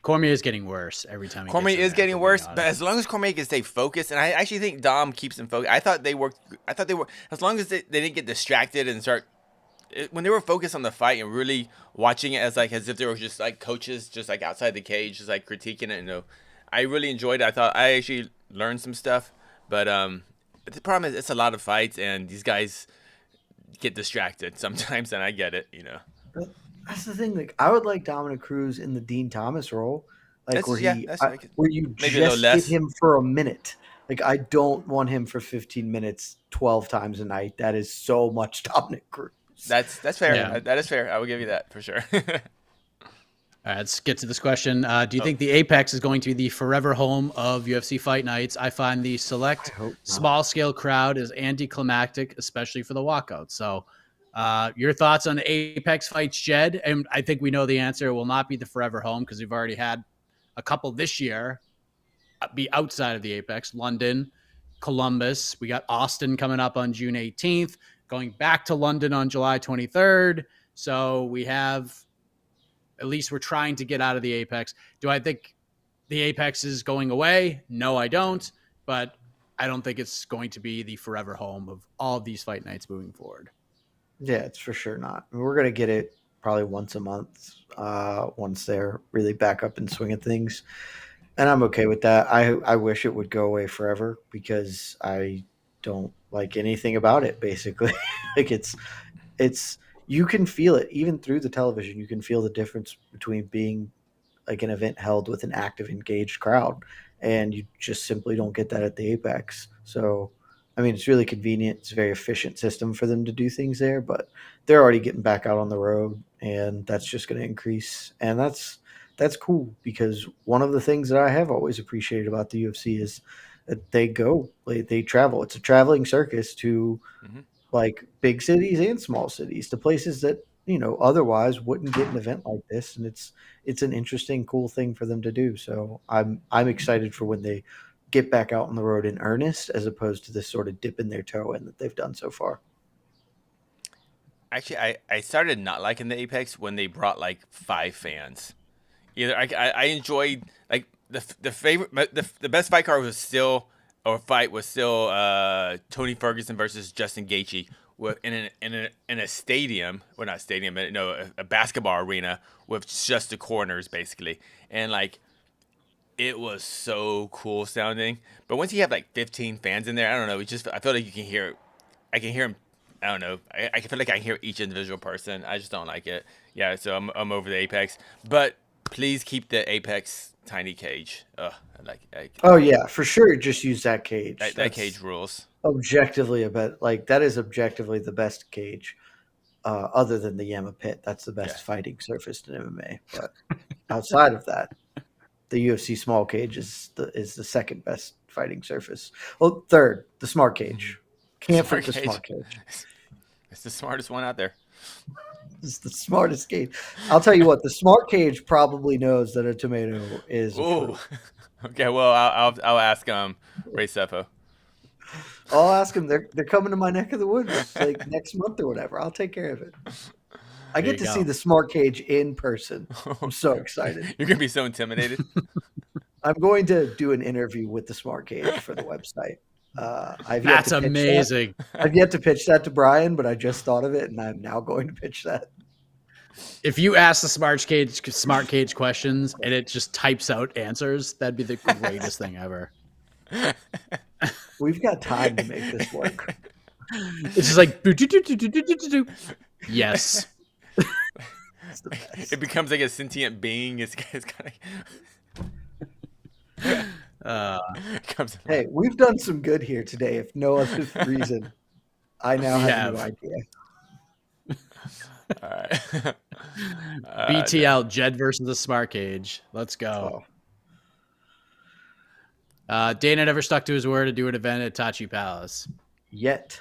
Cormier is getting worse every time. Cormier is getting worse, but as long as Cormier can stay focused, and I actually think Dom keeps him focused. I thought they were as long as they didn't get distracted and start when they were focused on the fight and really watching it as if they were just like coaches, just like outside the cage, just like critiquing it. I really enjoyed it. I thought I actually learned some stuff, but the problem is it's a lot of fights and these guys get distracted sometimes, and I get it. That's the thing. Like I would like Dominic Cruz in the Dean Thomas role, like where you just get him for a minute. Like I don't want him for 15 minutes, 12 times a night. That is so much Dominic Cruz. That's fair. Yeah. That is fair. I will give you that for sure. All right, let's get to this question. Do you think the Apex is going to be the forever home of UFC fight nights? I find the select small-scale crowd is anticlimactic, especially for the walkout. So your thoughts on Apex fights, Jed? And I think we know the answer. It will not be the forever home because we've already had a couple this year be outside of the Apex. London, Columbus. We got Austin coming up on June 18th, going back to London on July 23rd. So we have... At least we're trying to get out of the Apex. Do I think the Apex is going away? No, I don't. But I don't think it's going to be the forever home of all of these fight nights moving forward. Yeah, it's for sure not. I mean, we're going to get it probably once a month once they're really back up and swinging things. And I'm okay with that. I wish it would go away forever because I don't like anything about it, basically. Like it's you can feel it even through the television. You can feel the difference between being like an event held with an active, engaged crowd, and you just simply don't get that at the Apex. So, I mean, it's really convenient. It's a very efficient system for them to do things there, but they're already getting back out on the road, and that's just going to increase. And that's cool because one of the things that I have always appreciated about the UFC is that they travel. It's a traveling circus to like big cities and small cities, to places that otherwise wouldn't get an event like this, and it's an interesting, cool thing for them to do. So I'm excited for when they get back out on the road in earnest, as opposed to this sort of dipping their toe in that they've done so far. Actually, I started not liking the Apex when they brought like 5 fans. Either I enjoyed like the best fight card was still. Or fight was still Tony Ferguson versus Justin Gaethje in a stadium, well not stadium, but a basketball arena with just the corners basically, and like it was so cool sounding. But once you have like 15 fans in there, I don't know, I feel like you can hear, I can hear them. I don't know, I feel like I can hear each individual person. I just don't like it. Yeah, so I'm over the Apex, but please keep the Apex tiny cage. Oh yeah, for sure. Just use that cage. That cage rules. Objectively, that is objectively the best cage, other than the Yama Pit. That's the best fighting surface in MMA. But outside of that, the UFC small cage is the second best fighting surface. Well, third, the smart cage. Can't forget the smart cage. It's the smartest one out there. It's the smartest cage. I'll tell you what, the smart cage probably knows that a tomato is a fruit. Okay, well, I'll ask Ray Seppo. I'll ask him. They're coming to my neck of the woods like next month or whatever. I'll take care of it. I get to see the smart cage in person. I'm so excited. You're gonna be so intimidated. I'm going to do an interview with the Smart Cage for the website. I've yet That's to pitch amazing. that. I've yet to pitch that to Brian, but I just thought of it, and I'm now going to pitch that. If you ask the smart cage questions and it just types out answers, that'd be the greatest thing ever. We've got time to make this work. It's just like yes. It's the best. It becomes like a sentient being. It's kind of comes. Hey, we've done some good here today. If no other reason, I now have a new idea. All right. BTL Jed versus the Smart Cage. Let's go. Dana never stuck to his word to do an event at Tachi Palace. Yet.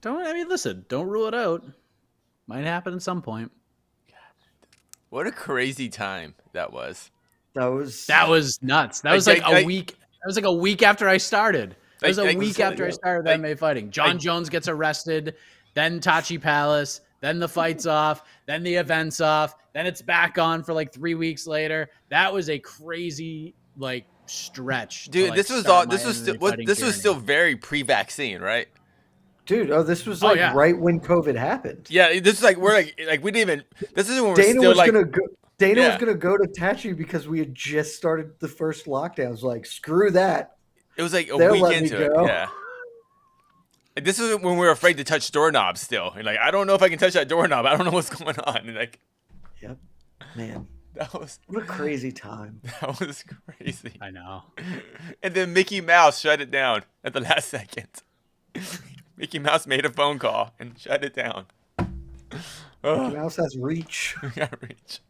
Listen, don't rule it out. Might happen at some point. What a crazy time that was. That was nuts. That was like a week. That was like a week after I started. It was a week after I started MMA fighting. John Jones gets arrested, then Tachi Palace, then the fight's off, then the event's off, then it's back on for like 3 weeks later. That was a crazy stretch. Dude, this was still very pre-vaccine, right? Dude, this was right when COVID happened. Yeah, this is we didn't even. This is when Dana we're still was gonna go to Tachi because we had just started the first lockdowns. Like, screw that. It was like a They'll week let me into it. go. Yeah. And this is when we were afraid to touch doorknobs still. And I don't know if I can touch that doorknob. I don't know what's going on. And yep. Man. What a crazy time. That was crazy. I know. And then Mickey Mouse shut it down at the last second. Mickey Mouse made a phone call and shut it down. Mickey Mouse has reach. Got reach.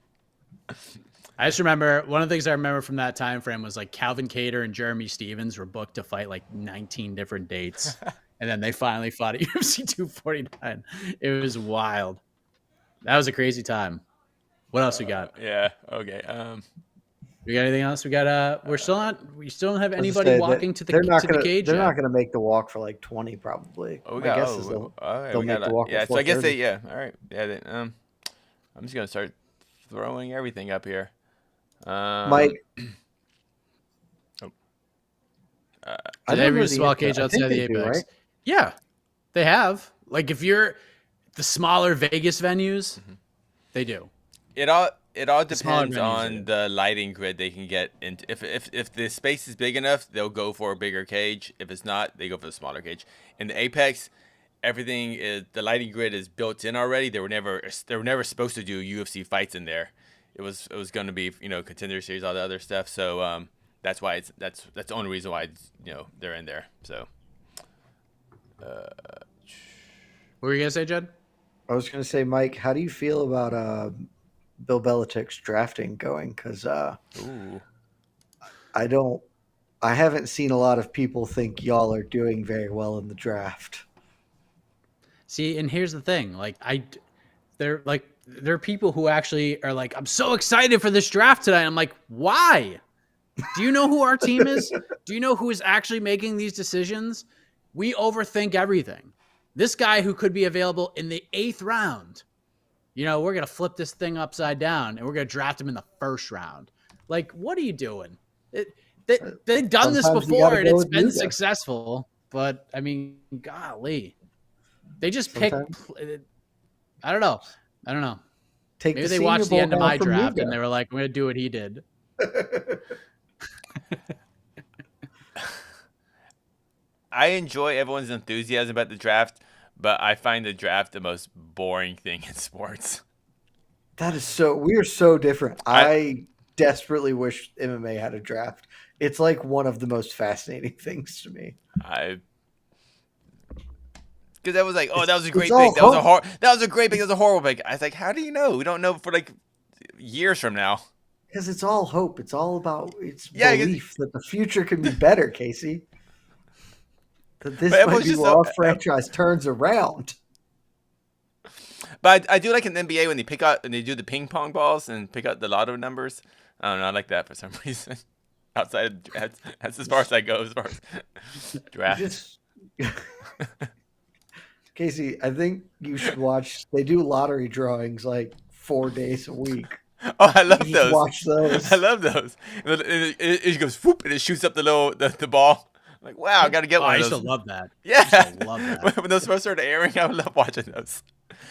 I just remember one of the things I remember from that time frame was Calvin Kattar and Jeremy Stevens were booked to fight 19 different dates. And then they finally fought at UFC 249. It was wild. That was a crazy time. What else we got? Yeah. Okay. We got anything else? We got we still don't have anybody walking to the cage. They're not gonna make the walk for 20 probably. Oh, My guess is they'll make the walk. Yeah. So I guess all right. Yeah. I'm just gonna start throwing everything up here. Mike. Did every small cage outside the Apex? Right? Yeah, they have. If you're the smaller Vegas venues, they do. It all depends on the lighting grid they can get into. If the space is big enough, they'll go for a bigger cage. If it's not, they go for the smaller cage. In the Apex, the lighting grid is built in already. They were never supposed to do UFC fights in there. It was going to be Contender Series, all the other stuff. So that's why that's the only reason why they're in there. So what were you gonna say, Jed? I was gonna say, Mike, how do you feel about Bill Belichick's drafting going? Because I haven't seen a lot of people think y'all are doing very well in the draft. See, and here's the thing: there are people who actually are I'm so excited for this draft today. I'm like, why? Do you know who our team is? Do you know who is actually making these decisions? We overthink everything. This guy who could be available in the 8th round, we're going to flip this thing upside down and we're going to draft him in the 1st round. What are you doing? They've done this before and it's been successful, but I mean, golly, they just pick. I don't know. Maybe they watched the end of my draft and they were like, I'm going to do what he did. I enjoy everyone's enthusiasm about the draft, but I find the draft the most boring thing in sports. That is we are so different. I desperately wish MMA had a draft. It's one of the most fascinating things to me. Because that was that was a great pick. That was a great pick. That was a horrible pick. I was like, how do you know? We don't know for years from now. Because it's all hope. It's all about belief that the future can be better, Casey. That this might be where our franchise turns around. But I do like in the NBA when they do the ping pong balls and pick out the lotto numbers. I don't know. I like that for some reason. Outside of that's as far as I go as far as draft. Casey, I think you should watch. They do lottery drawings 4 days a week. Oh, I love You just those. watch those. I love those. It just goes whoop, and it shoots up the ball. I'm like, wow, I got to get Oh, one I of used to those. love that. I used to Yeah, love that. when those first started airing, I would love watching those.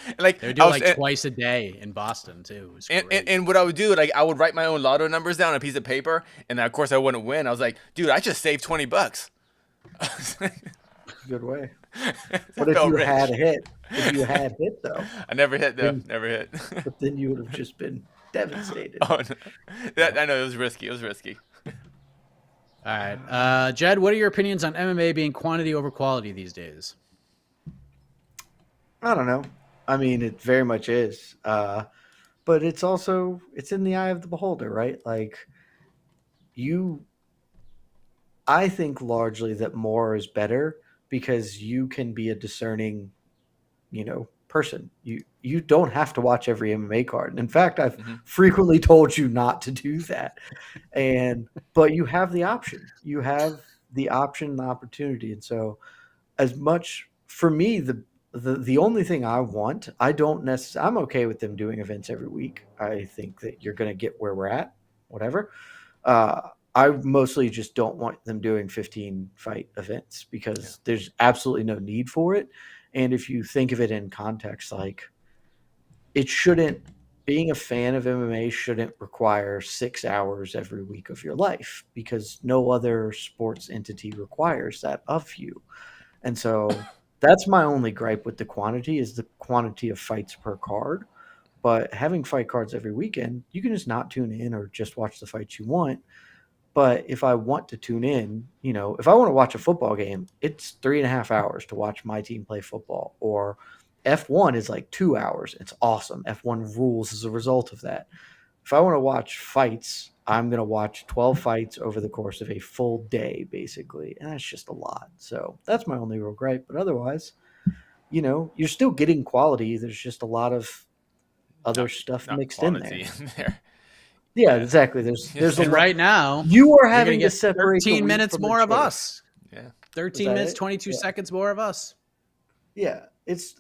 And like They would I do was, like twice a day in Boston too. It was great. and what I would do, like I would write my own lotto numbers down on a piece of paper, and of course I wouldn't win. I was like, dude, I just saved $20. Good way. I What if felt you had rich. hit? If you had hit though, I never hit though. then Never hit. but then you would have just been devastated. Oh no. I know it was risky. It was risky. All right, Jed, what are your opinions on MMA being quantity over quality these days? I don't know. I mean, it very much is. But it's also it's in the eye of the beholder, right? Like you I think largely that more is better because you can be a discerning, person. You don't have to watch every MMA card. And in fact, I've Hmm. frequently told you not to do that. But you have the option. You have the option and the opportunity. And so as much for me the only thing I want, I don't necessarily I'm okay with them doing events every week. I think that you're going to get where we're at, whatever. uh I mostly just don't want them doing 15 fight events Yeah. because there's absolutely no need for it. And if you think of it in context, like it shouldn't being a fan of MMA shouldn't require 6 hours every week of your life because no other sports entity requires that of you. And so that's my only gripe with the quantity is the quantity of fights per card. But having fight cards every weekend, you can just not tune in or just watch the fights you want. But if I want to tune in, if I want to watch a football game, it's 3.5 hours to watch my team play football. Or F1 is like 2 hours. It's awesome. F1 rules as a result of that. If I want to watch fights, I'm going to watch 12 fights over the course of a full day, basically. And that's just a lot. So that's my only real gripe. But otherwise, you're still getting quality. There's just a lot of other Not stuff not mixed in quality there. in there. Yeah, Yeah. exactly. There's a And lot. right now, You are you're going having to to get separate the 13 wheat minutes from the more of chaff. us. Yeah. 13 that minutes, it? 22 Yeah. seconds more of us. Yeah, it's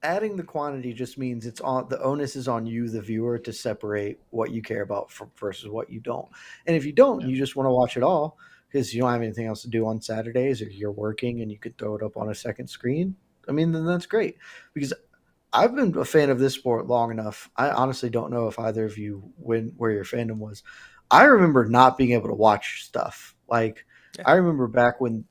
adding the quantity just means it's on the onus is on you, the viewer, to separate what you care about versus what you don't. And if you don't, Yeah. you just want to watch it all because you don't have anything else to do on Saturdays, or you're working and you could throw it up on a second screen. I mean, then that's great because I've been a fan of this sport long enough. I honestly don't know if either of you where your fandom was. I remember not being able to watch stuff. Like Yeah. I remember back when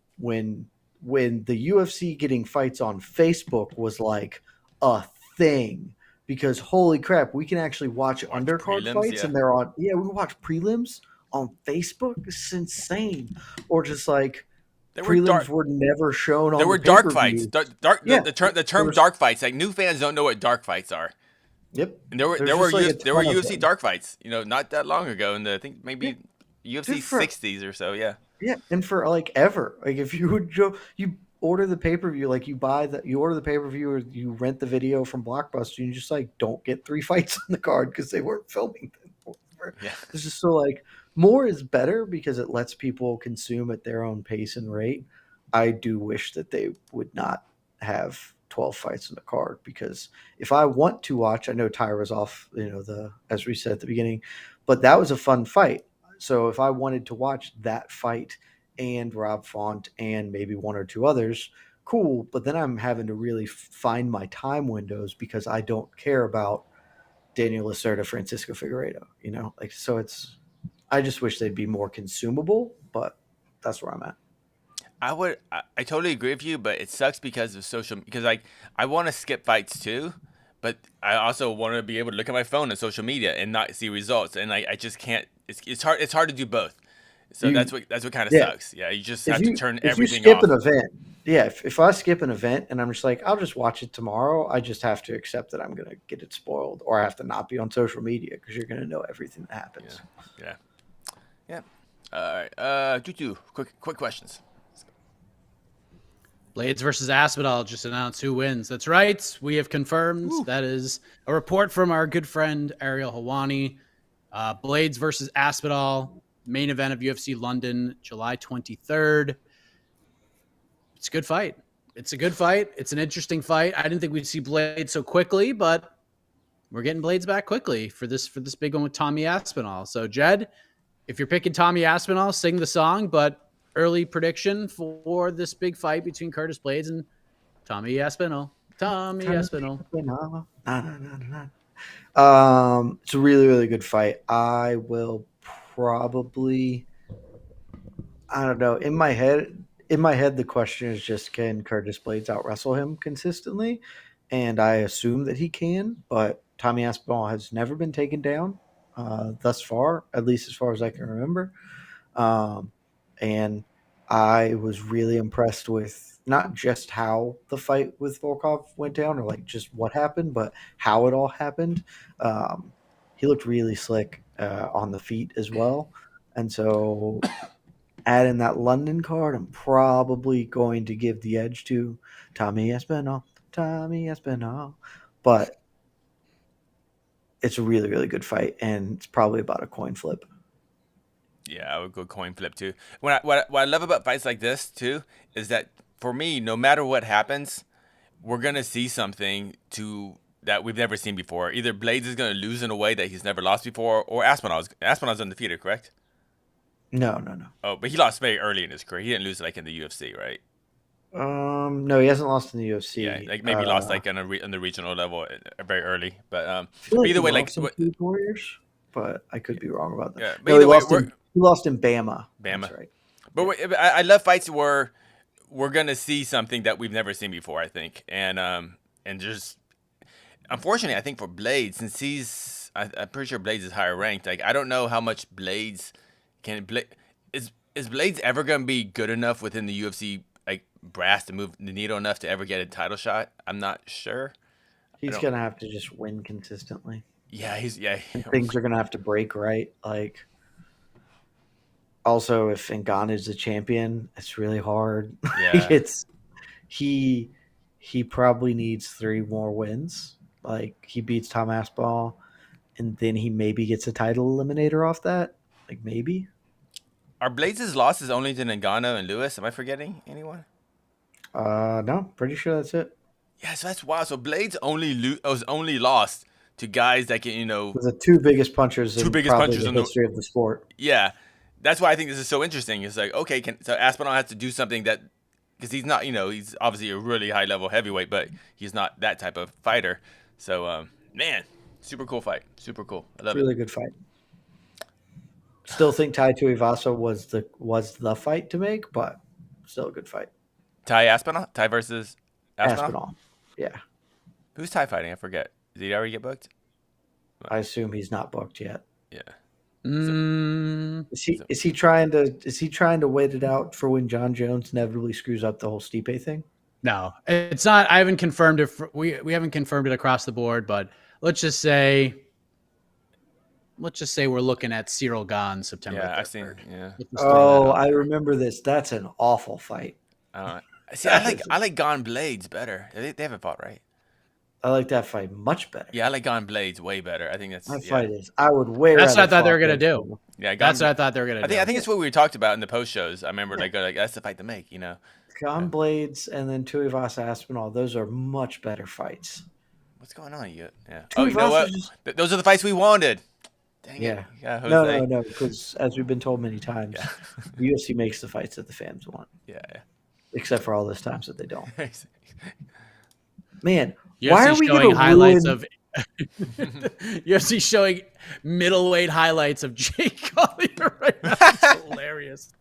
the UFC getting fights on Facebook was like a thing because holy crap, we can actually watch Watch undercard prelims. fights Yeah. and we can watch prelims on Facebook. It's insane. Or just like There were prelims dark. were never shown There on the were dark fights. pay-per-view. Yeah. The There term was dark fights. Like new fans don't know what dark fights are. Yep. And there were There's just like a there were ton of UFC them. dark fights. Not that long ago. In the I think Yeah. maybe UFC Dude, for 60s or so. Yeah. yeah, and for like ever. Like if you would you order the pay-per-view, like you order the pay-per-view or you rent the video from Blockbuster, and you just like don't get 3 fights on the card because they weren't filming them. Yeah. It's just so like more is better because it lets people consume at their own pace and rate. I do wish that they would not have 12 fights on the card because if I want to watch, I know Tyra's off, as we said at the beginning, but that was a fun fight. So if I wanted to watch that fight and Rob Font and maybe one or two others, cool. But then I'm having to really find my time windows because I don't care about Daniel Lacerda, Francisco Figueiredo, like, so I just wish they'd be more consumable, but that's where I'm at. I totally agree with you, but it sucks because of because like I want to skip fights too, but I also want to be able to look at my phone and social media and not see results, and I just can't. It's hard to do both. So You, that's what kind of yeah. sucks. Yeah, you just If have to you turn if you everything skip off. an event, yeah. If I skip an event and I'm just like, I'll just watch it tomorrow, I just have to accept that I'm gonna get it spoiled, or I have to not be on social media because you're gonna know everything that happens. Yeah. Yeah. All right. Quick questions. Blades versus Aspidol just announced who wins. That's right. We have confirmed. That is a report from our good friend Ariel Hawani. Blades versus Aspidol, main event of UFC London, July 23rd. It's a good fight. It's an interesting fight. I didn't think we'd see Blades so quickly, but we're getting Blades back quickly for this big one with Tommy Aspinall. So Jed, if you're picking Tommy Aspinall, sing the song. But early prediction for this big fight between Curtis Blades and Tommy Aspinall. Tommy Aspinall. It's a really, really good fight. I will probably, I don't know. In my head, the question is just, can Curtis Blades out wrestle him consistently? And I assume that he can, but Tommy Aspinall has never been taken down thus far, at least as far as I can remember. And I was really impressed with not just how the fight with Volkov went down or like just what happened, but how it all happened. He looked really slick on the feet as well. And so add in that London card, I'm probably going to give the edge to Tommy Aspinall. But it's a really, really good fight, and it's probably about a coin flip. Yeah, I would go coin flip too. What I love about fights like this too is that for me, no matter what happens, we're gonna see something that we've never seen before. Either Blades is gonna lose in a way that he's never lost before, or Aspinall's undefeated, correct? No. Oh, but he lost very early in his career. He didn't lose like in the UFC, right? No, he hasn't lost in the UFC. Yeah, like maybe lost like on the regional level very early. But I feel but either he way, lost like in Food Warriors, but I could be wrong about that. Yeah, but no, either way, he lost in Bama. Bama. That's right. But I love fights where we're gonna see something that we've never seen before. I think, and just unfortunately, I think for Blades, since I'm pretty sure Blades is higher ranked. Like I don't know how much Blades is Blades ever gonna be good enough within the UFC like brass to move the needle enough to ever get a title shot? I'm not sure. He's gonna have to just win consistently. Yeah, And things are gonna have to break right. Like, also, if Ngannou's the champion, it's really hard. Yeah. He probably needs 3 more wins. Like he beats Tom Aspinall, and then he maybe gets a title eliminator off that. Like maybe. Are Blades' losses only to Ngannou and Lewis? Am I forgetting anyone? No, pretty sure that's it. Yeah, so that's wild. So Blades was only lost to guys that can, The 2 biggest punchers in probably the history of the sport. Yeah, that's why I think this is so interesting. It's like, okay, so Aspinall has to do something that, because he's not, he's obviously a really high level heavyweight, but he's not that type of fighter. So, man, super cool fight. Super cool. I love it. Really good fight. Still think Tai Tuivasa was the fight to make, but still a good fight. Tai versus Aspinall? Yeah. Who's Tai fighting? I forget. Did he already get booked? I assume he's not booked yet. Yeah. Is he trying to wait it out for when John Jones inevitably screws up the whole Stipe thing? No, it's not. I haven't confirmed it. We haven't confirmed it across the board, but let's just say we're looking at Cyril Gane September 3rd. I've seen. Yeah. Oh, I remember this. That's an awful fight. See, I like Gane Blades better. They haven't fought, right? I like that fight much better. Yeah, I like Gane Blades way better. I think that's fight is. I would way. That's what I thought they were gonna do. Yeah, that's what I thought they were gonna do. I think it's what we talked about in the post shows. I remember like that's the fight to make. Gane Blades and then Tuivasa Aspinall. Those are much better fights. What's going on? Yeah. Oh, you know what? Those are the fights we wanted. Dang it. Yeah. No. Because as we've been told many times, the UFC makes the fights that the fans want. Yeah. Except for all those times that they don't. Man, UFC why are we showing highlights of UFC showing middleweight highlights of Jake Collier right now? It's hilarious.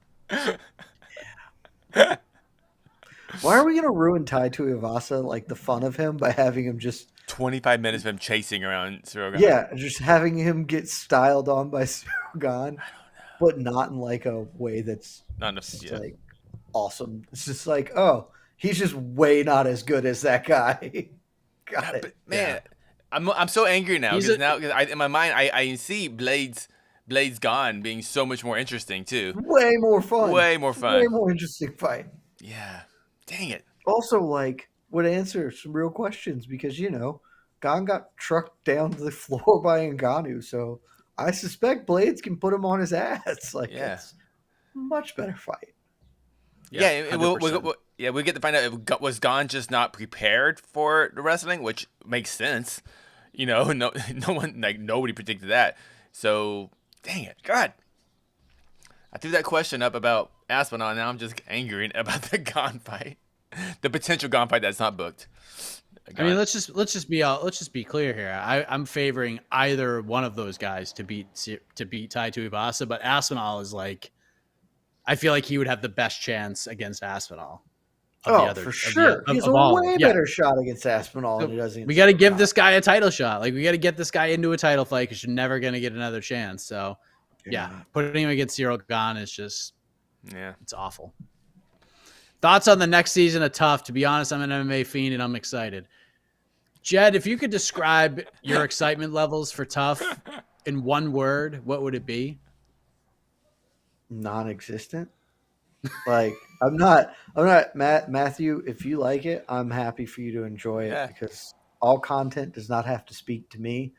Why are we going to ruin Tai Tuivasa, like the fun of him, by having him just 25 minutes of him chasing around Cyril Gane? Yeah, just having him get styled on by Cyril Gane, but not in like a way that's not like awesome. It's just like, oh, he's just way not as good as that guy. Got it. But man, I'm so angry now because in my mind I see Blades Gane being so much more interesting too. Way more fun. Way more interesting fight. Yeah. Dang it. Also, like, would answer some real questions because, Gane got trucked down to the floor by Ngannou, so I suspect Blades can put him on his ass. Like, it's a much better fight. Yeah, we get to find out was Gane just not prepared for the wrestling, which makes sense. no one, like, nobody predicted that. So, dang it, God. I threw that question up about Aspinall, and now I'm just angry about the Gon fight, the potential Gon fight that's not booked. I mean, let's just be clear here. I'm favoring either one of those guys to beat Tai Tuivasa, but Aspinall is like, I feel like he would have the best chance against Aspinall. For sure. He has a way better shot against Aspinall than he does against. We got to give this guy a title shot. Like, we got to get this guy into a title fight because you're never going to get another chance. So, yeah, putting him against Cyril Gane is just, it's awful. Thoughts on the next season of Tough? To be honest, I'm an MMA fiend and I'm excited. Jed, if you could describe your excitement levels for Tough in one word, what would it be? Non-existent. Like, I'm not Matthew, if you like it, I'm happy for you to enjoy it because all content does not have to speak to me.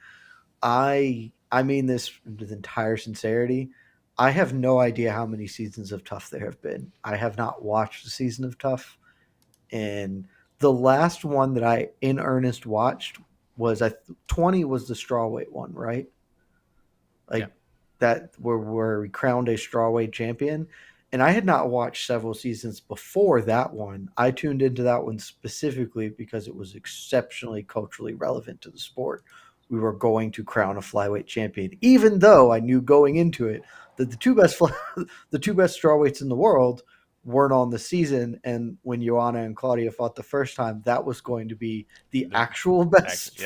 I mean this with entire sincerity. I have no idea how many seasons of Tough there have been. I have not watched a season of Tough, and the last one that I in earnest watched was 20 was the strawweight one, right? Like that where we crowned a strawweight champion. And I had not watched several seasons before that one. I tuned into that one specifically because it was exceptionally culturally relevant to the sport. We were going to crown a flyweight champion, even though I knew going into it that the two best strawweights in the world weren't on the season. And when Joanna and Claudia fought the first time, that was going to be the actual best,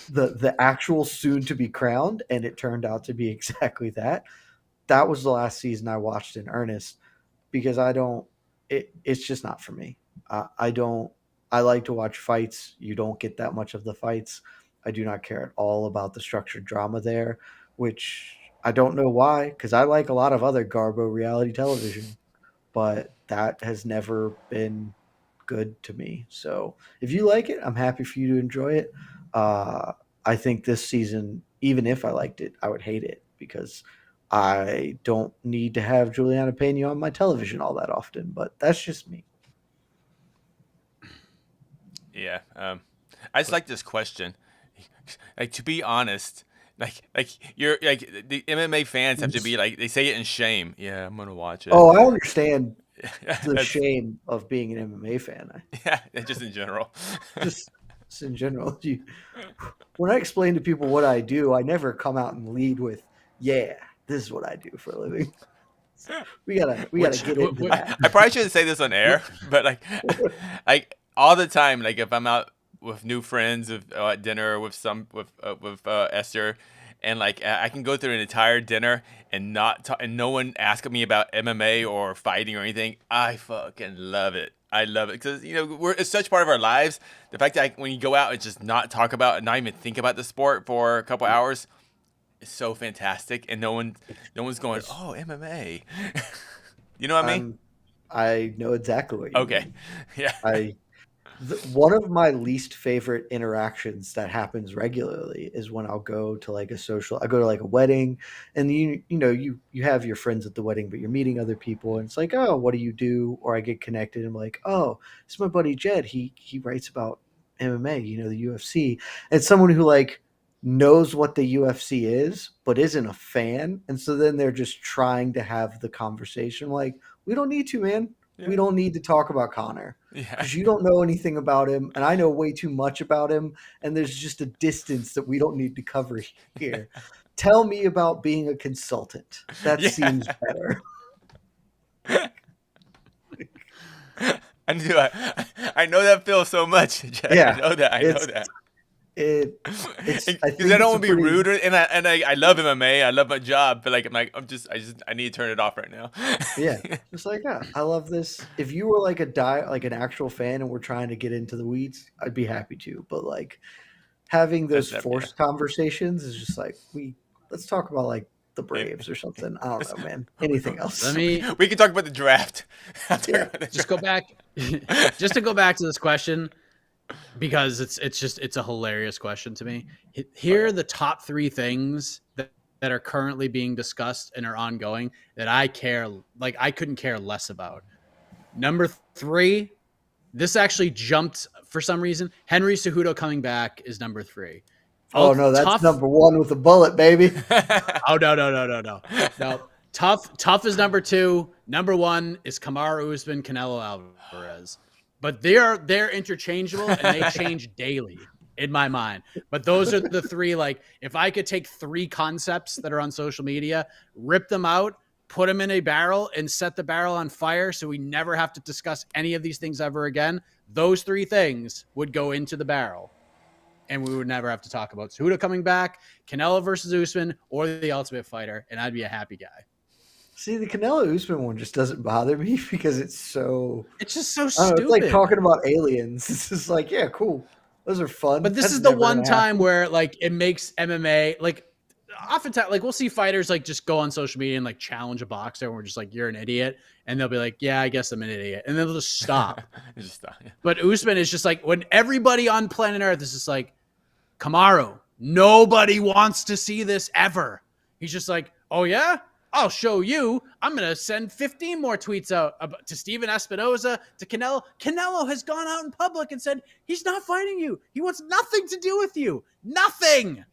the actual soon to be crowned. And it turned out to be exactly that. That was the last season I watched in earnest because it's just not for me. I like to watch fights. You don't get that much of the fights. I do not care at all about the structured drama there, which I don't know why, because I like a lot of other Garbo reality television, but that has never been good to me. So if you like it, I'm happy for you to enjoy it. I think this season, even if I liked it, I would hate it because I don't need to have Juliana Pena on my television all that often, but that's just me. Yeah. I just like this question. Like, to be honest, like you're like the MMA fans have to be like, they say it in shame. Yeah, I'm gonna watch it. Oh, I understand the shame of being an MMA fan. Yeah, just in general. just in general. When I explain to people what I do, I never come out and lead with, "Yeah, this is what I do for a living." We gotta get into that. I probably shouldn't say this on air, but like all the time, like if I'm out with new friends at dinner with Esther, and like I can go through an entire dinner and not talk, and no one ask me about MMA or fighting or anything. I fucking love it. I love it because it's such part of our lives. The fact that when you go out and just not talk about and not even think about the sport for a couple hours. It's so fantastic, and no one's going, "Oh, MMA." You know what I mean? I know exactly what you mean. Yeah. One of my least favorite interactions that happens regularly is when I'll go to like I go to like a wedding, and you have your friends at the wedding, but you're meeting other people, and it's like, "Oh, what do you do?" Or I get connected, and I'm like, "Oh, it's my buddy Jed. He writes about MMA, the UFC." And someone who like knows what the UFC is, but isn't a fan. And so then they're just trying to have the conversation. Like, we don't need to, man. Yeah. We don't need to talk about Conor because you don't know anything about him. And I know way too much about him. And there's just a distance that we don't need to cover here. Tell me about being a consultant. That seems better. I know that feels so much. Jed. Yeah, I know that. Because I don't want to be rude, and I love MMA. I love my job, but I need to turn it off right now. Yeah, just like I love this. If you were like an actual fan and we're trying to get into the weeds, I'd be happy to. But like having those forced conversations is just like let's talk about like the Braves or something. I don't know, man. Anything else? We can talk about the draft. Just go back. Just to go back to this question. Because it's a hilarious question to me. Here are the top 3 things that are currently being discussed and are ongoing that I couldn't care less about. Number 3, this actually jumped for some reason. Henry Cejudo coming back is number 3. Oh no, that's Tough. number one with a bullet, baby. Oh no. Tough is number 2. Number 1 is Kamaru Usman, Canelo Alvarez. But they're interchangeable and they change daily in my mind. But those are the 3. Like, if I could take 3 concepts that are on social media, rip them out, put them in a barrel, and set the barrel on fire so we never have to discuss any of these things ever again, those 3 things would go into the barrel. And we would never have to talk about Cejudo coming back, Canelo versus Usman, or the Ultimate Fighter, and I'd be a happy guy. See, the Canelo Usman one just doesn't bother me because it's just so stupid. It's like talking about aliens. It's just like, yeah, cool. Those are fun. But this is the one time where like it makes MMA like oftentimes like we'll see fighters like just go on social media and like challenge a boxer and we're just like, you're an idiot. And they'll be like, yeah, I guess I'm an idiot. And then they'll just stop. Yeah. But Usman is just like, when everybody on planet Earth is just like, Kamaru, nobody wants to see this ever. He's just like, oh yeah? I'll show you. I'm going to send 15 more tweets out to Steven Espinoza, to Canelo. Canelo has gone out in public and said he's not fighting you. He wants nothing to do with you. Nothing.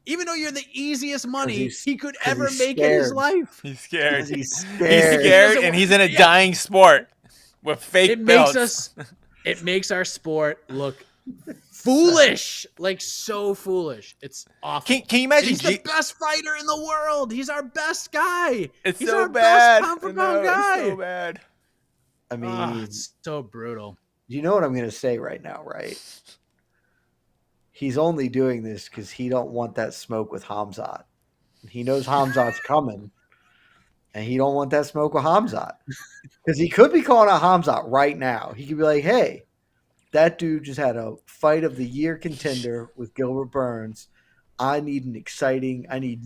Even though you're the easiest money he could ever make in his life. He's scared. He's scared. He's scared, and he's in a dying sport with fake belts. It makes our sport look foolish, like so foolish. It's awful. Can you imagine? He's the best fighter in the world. He's our best guy. He's so our bad. Best pound for pound guy. It's so bad. I mean, it's so brutal. You know what I'm going to say right now, right? He's only doing this because he don't want that smoke with Hamzat. He knows Hamzat's coming, and he don't want that smoke with Hamzat. Because he could be calling out Hamzat right now. He could be like, hey, that dude just had a fight of the year contender with Gilbert Burns. I need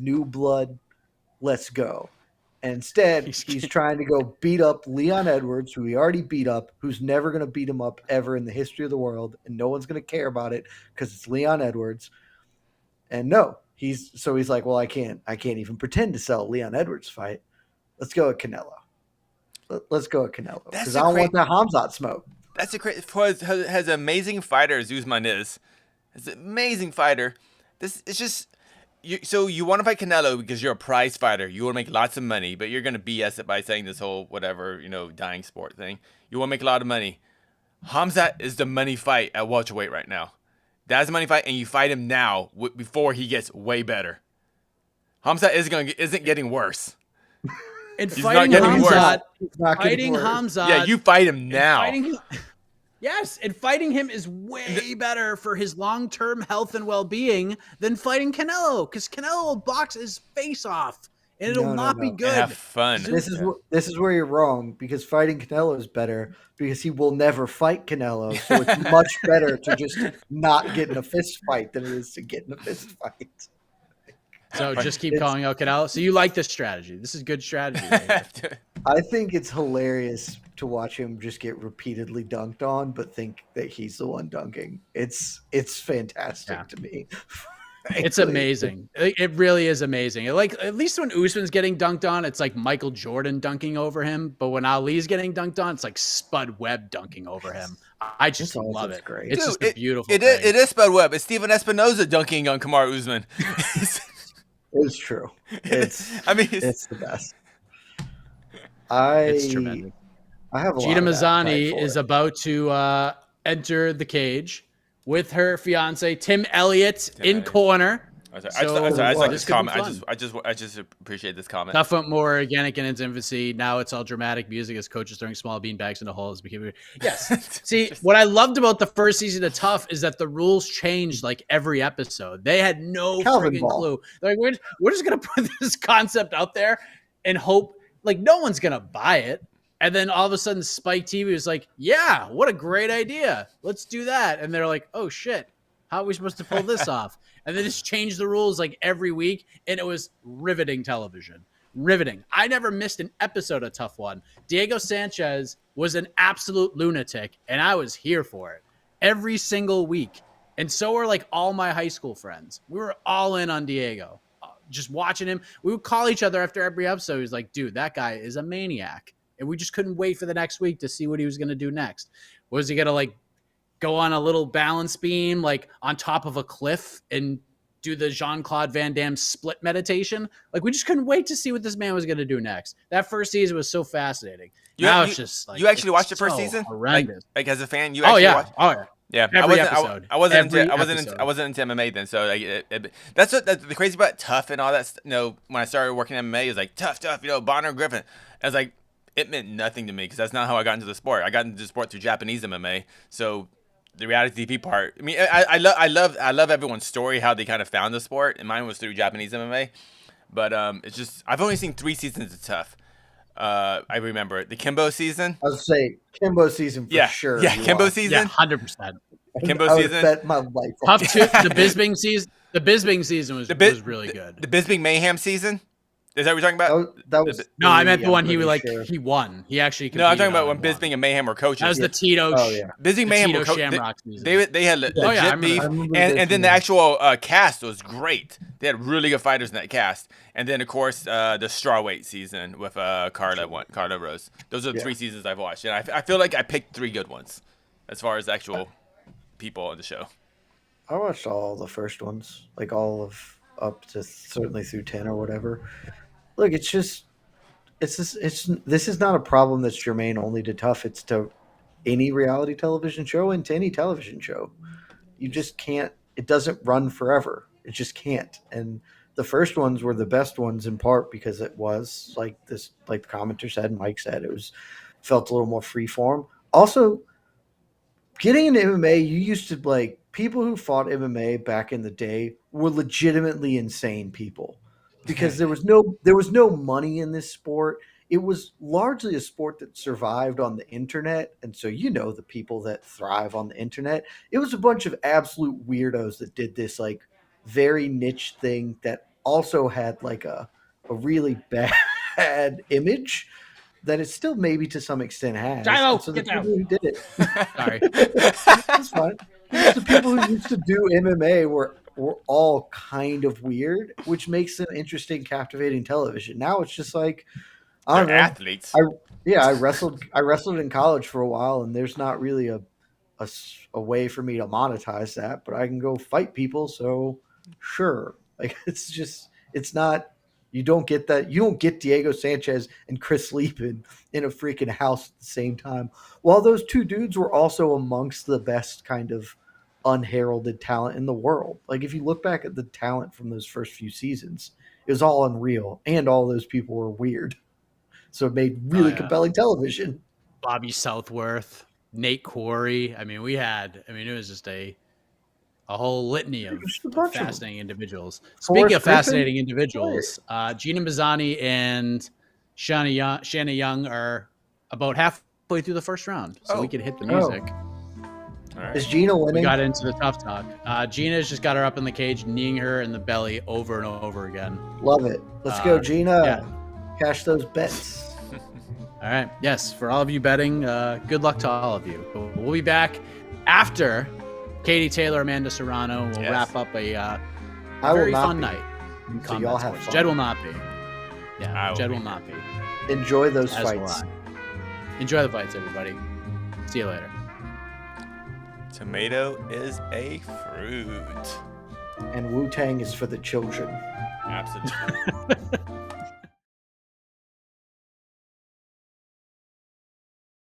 new blood. Let's go. And instead, he's trying to go beat up Leon Edwards, who he already beat up, who's never going to beat him up ever in the history of the world, and no one's going to care about it because it's Leon Edwards. And no, he's like, well, I can't even pretend to sell Leon Edwards fight. Let's go at Canelo. Let's go at Canelo because I don't want that Hamzat smoke. That's a great for as amazing fighter as Usman is. As an amazing fighter. It's just. So you want to fight Canelo because you're a prize fighter. You want to make lots of money, but you're going to BS it by saying this whole whatever, dying sport thing. You want to make a lot of money. Hamzat is the money fight at welterweight right now. That's the money fight, and you fight him now before he gets way better. Hamzat isn't getting worse. And he's fighting Hamzat, yeah, you fight him now. Yes, and fighting him is way better for his long-term health and well-being than fighting Canelo, because Canelo will box his face off, and it'll not be good. Have fun. This is where you're wrong, because fighting Canelo is better because he will never fight Canelo, so it's much better to just not get in a fist fight than it is to get in a fist fight. So just keep calling out Canelo. So you like this strategy. This is good strategy. Right? I think it's hilarious to watch him just get repeatedly dunked on, but think that he's the one dunking. It's fantastic to me. It's amazing. It really is amazing. Like, at least when Usman's getting dunked on, it's like Michael Jordan dunking over him. But when Ali's getting dunked on, it's like Spud Webb dunking over him. I just love it. Great. It's just a beautiful thing. It is Spud Webb. It's Steven Espinoza dunking on Kamaru Usman. It's true. It's the best. It's tremendous. I have a Gita Mazzani is about to enter the cage with her fiance Tim Elliott in corner. I like this comment. I just appreciate this comment. Tough went more organic in its infancy. Now it's all dramatic music as coaches throwing small beanbags into holes. Yes. See, what I loved about the first season of Tough is that the rules changed like every episode. They had no freaking clue. They're like, we're just gonna put this concept out there and hope like no one's gonna buy it. And then all of a sudden Spike TV was like, yeah, what a great idea. Let's do that. And they're like, oh shit, how are we supposed to pull this off? And they just changed the rules like every week. And it was riveting television. Riveting. I never missed an episode of Tough One. Diego Sanchez was an absolute lunatic, and I was here for it every single week. And so were like all my high school friends. We were all in on Diego, just watching him. We would call each other after every episode. He was like, dude, that guy is a maniac. And we just couldn't wait for the next week to see what he was going to do next. Was he going to like go on a little balance beam, like on top of a cliff and do the Jean-Claude Van Damme split meditation. Like, we just couldn't wait to see what this man was going to do next. That first season was so fascinating. It's just like, you actually watched the so first season, horrendous. like as a fan, you actually watched. Oh yeah. Yeah, Every episode. I wasn't Every I wasn't into MMA then. So like, that's the crazy about tough and all that. When I started working MMA, it was like tough. Bonner Griffin. I was like, it meant nothing to me because that's not how I got into the sport. I got into the sport through Japanese MMA. So the reality TV part. I mean, I love everyone's story, how they kind of found the sport, and mine was through Japanese MMA. But it's just I've only seen 3 seasons of Tough. I remember the Kimbo season. I would say Kimbo season for sure. Yeah, Kimbo season. Yeah, 100%. Kimbo season. Bet my life. Tough too. The Bisping season. The Bisping season was really good. The Bisping Mayhem season. Is that what you're talking about? That was no, I meant the one he sure. he won. He actually no, I'm talking about when Bisping and Mayhem were coaches. That was the Tito. Oh yeah. Bisping Mayhem Tito were Shamrock season. They had legit beef, and then the actual cast was great. They had really good fighters in that cast, and then of course the strawweight season with Carla Rose. Those are the 3 seasons I've watched, and I feel like I picked 3 good ones as far as actual people on the show. I watched all the first ones, like all of up to certainly through 10 or whatever. Look, this is not a problem that's germane only to Tough. It's to any reality television show and to any television show. You just can't. It doesn't run forever. It just can't. And the first ones were the best ones in part because it was like this, like the commenter said, and Mike said, felt a little more free form. Also, getting into MMA, you used to like people who fought MMA back in the day were legitimately insane people because there was no money in this sport. It was largely a sport that survived on the internet. And so, the people that thrive on the internet, it was a bunch of absolute weirdos that did this like very niche thing that also had like a really bad image that it still maybe to some extent has. Gylo, so get the down. people who did it. Sorry. That's fine. The people who used to do MMA were all kind of weird, which makes them interesting, captivating television. Now it's just like I don't know. Athletes. I wrestled in college for a while, and there's not really a way for me to monetize that, but I can go fight people. So sure, like it's not. You don't get that. You don't get Diego Sanchez and Chris Lieben in a freaking house at the same time. While those 2 dudes were also amongst the best kind of unheralded talent in the world. Like if you look back at the talent from those first few seasons, it was all unreal, and all those people were weird. So it made really compelling television. Bobby Southworth, Nate Quarry. I mean, it was just a whole litany of fascinating individuals. Speaking of fascinating individuals, Gina Mazzani and Shanna Young are about halfway through the first round, so we could hit the music. All right. Is Gina winning? We got into the tough talk. Gina's just got her up in the cage, kneeing her in the belly over and over again. Love it. Let's go, Gina. Yeah. Cash those bets. All right. Yes, for all of you betting, good luck to all of you. We'll be back after Katie Taylor, Amanda Serrano. We'll wrap up a very fun night. So y'all have fun. Jed will not be. Yeah, Jed will not be. Enjoy those As fights. will I. Enjoy the fights, everybody. See you later. Tomato is a fruit. And Wu-Tang is for the children. Absolutely.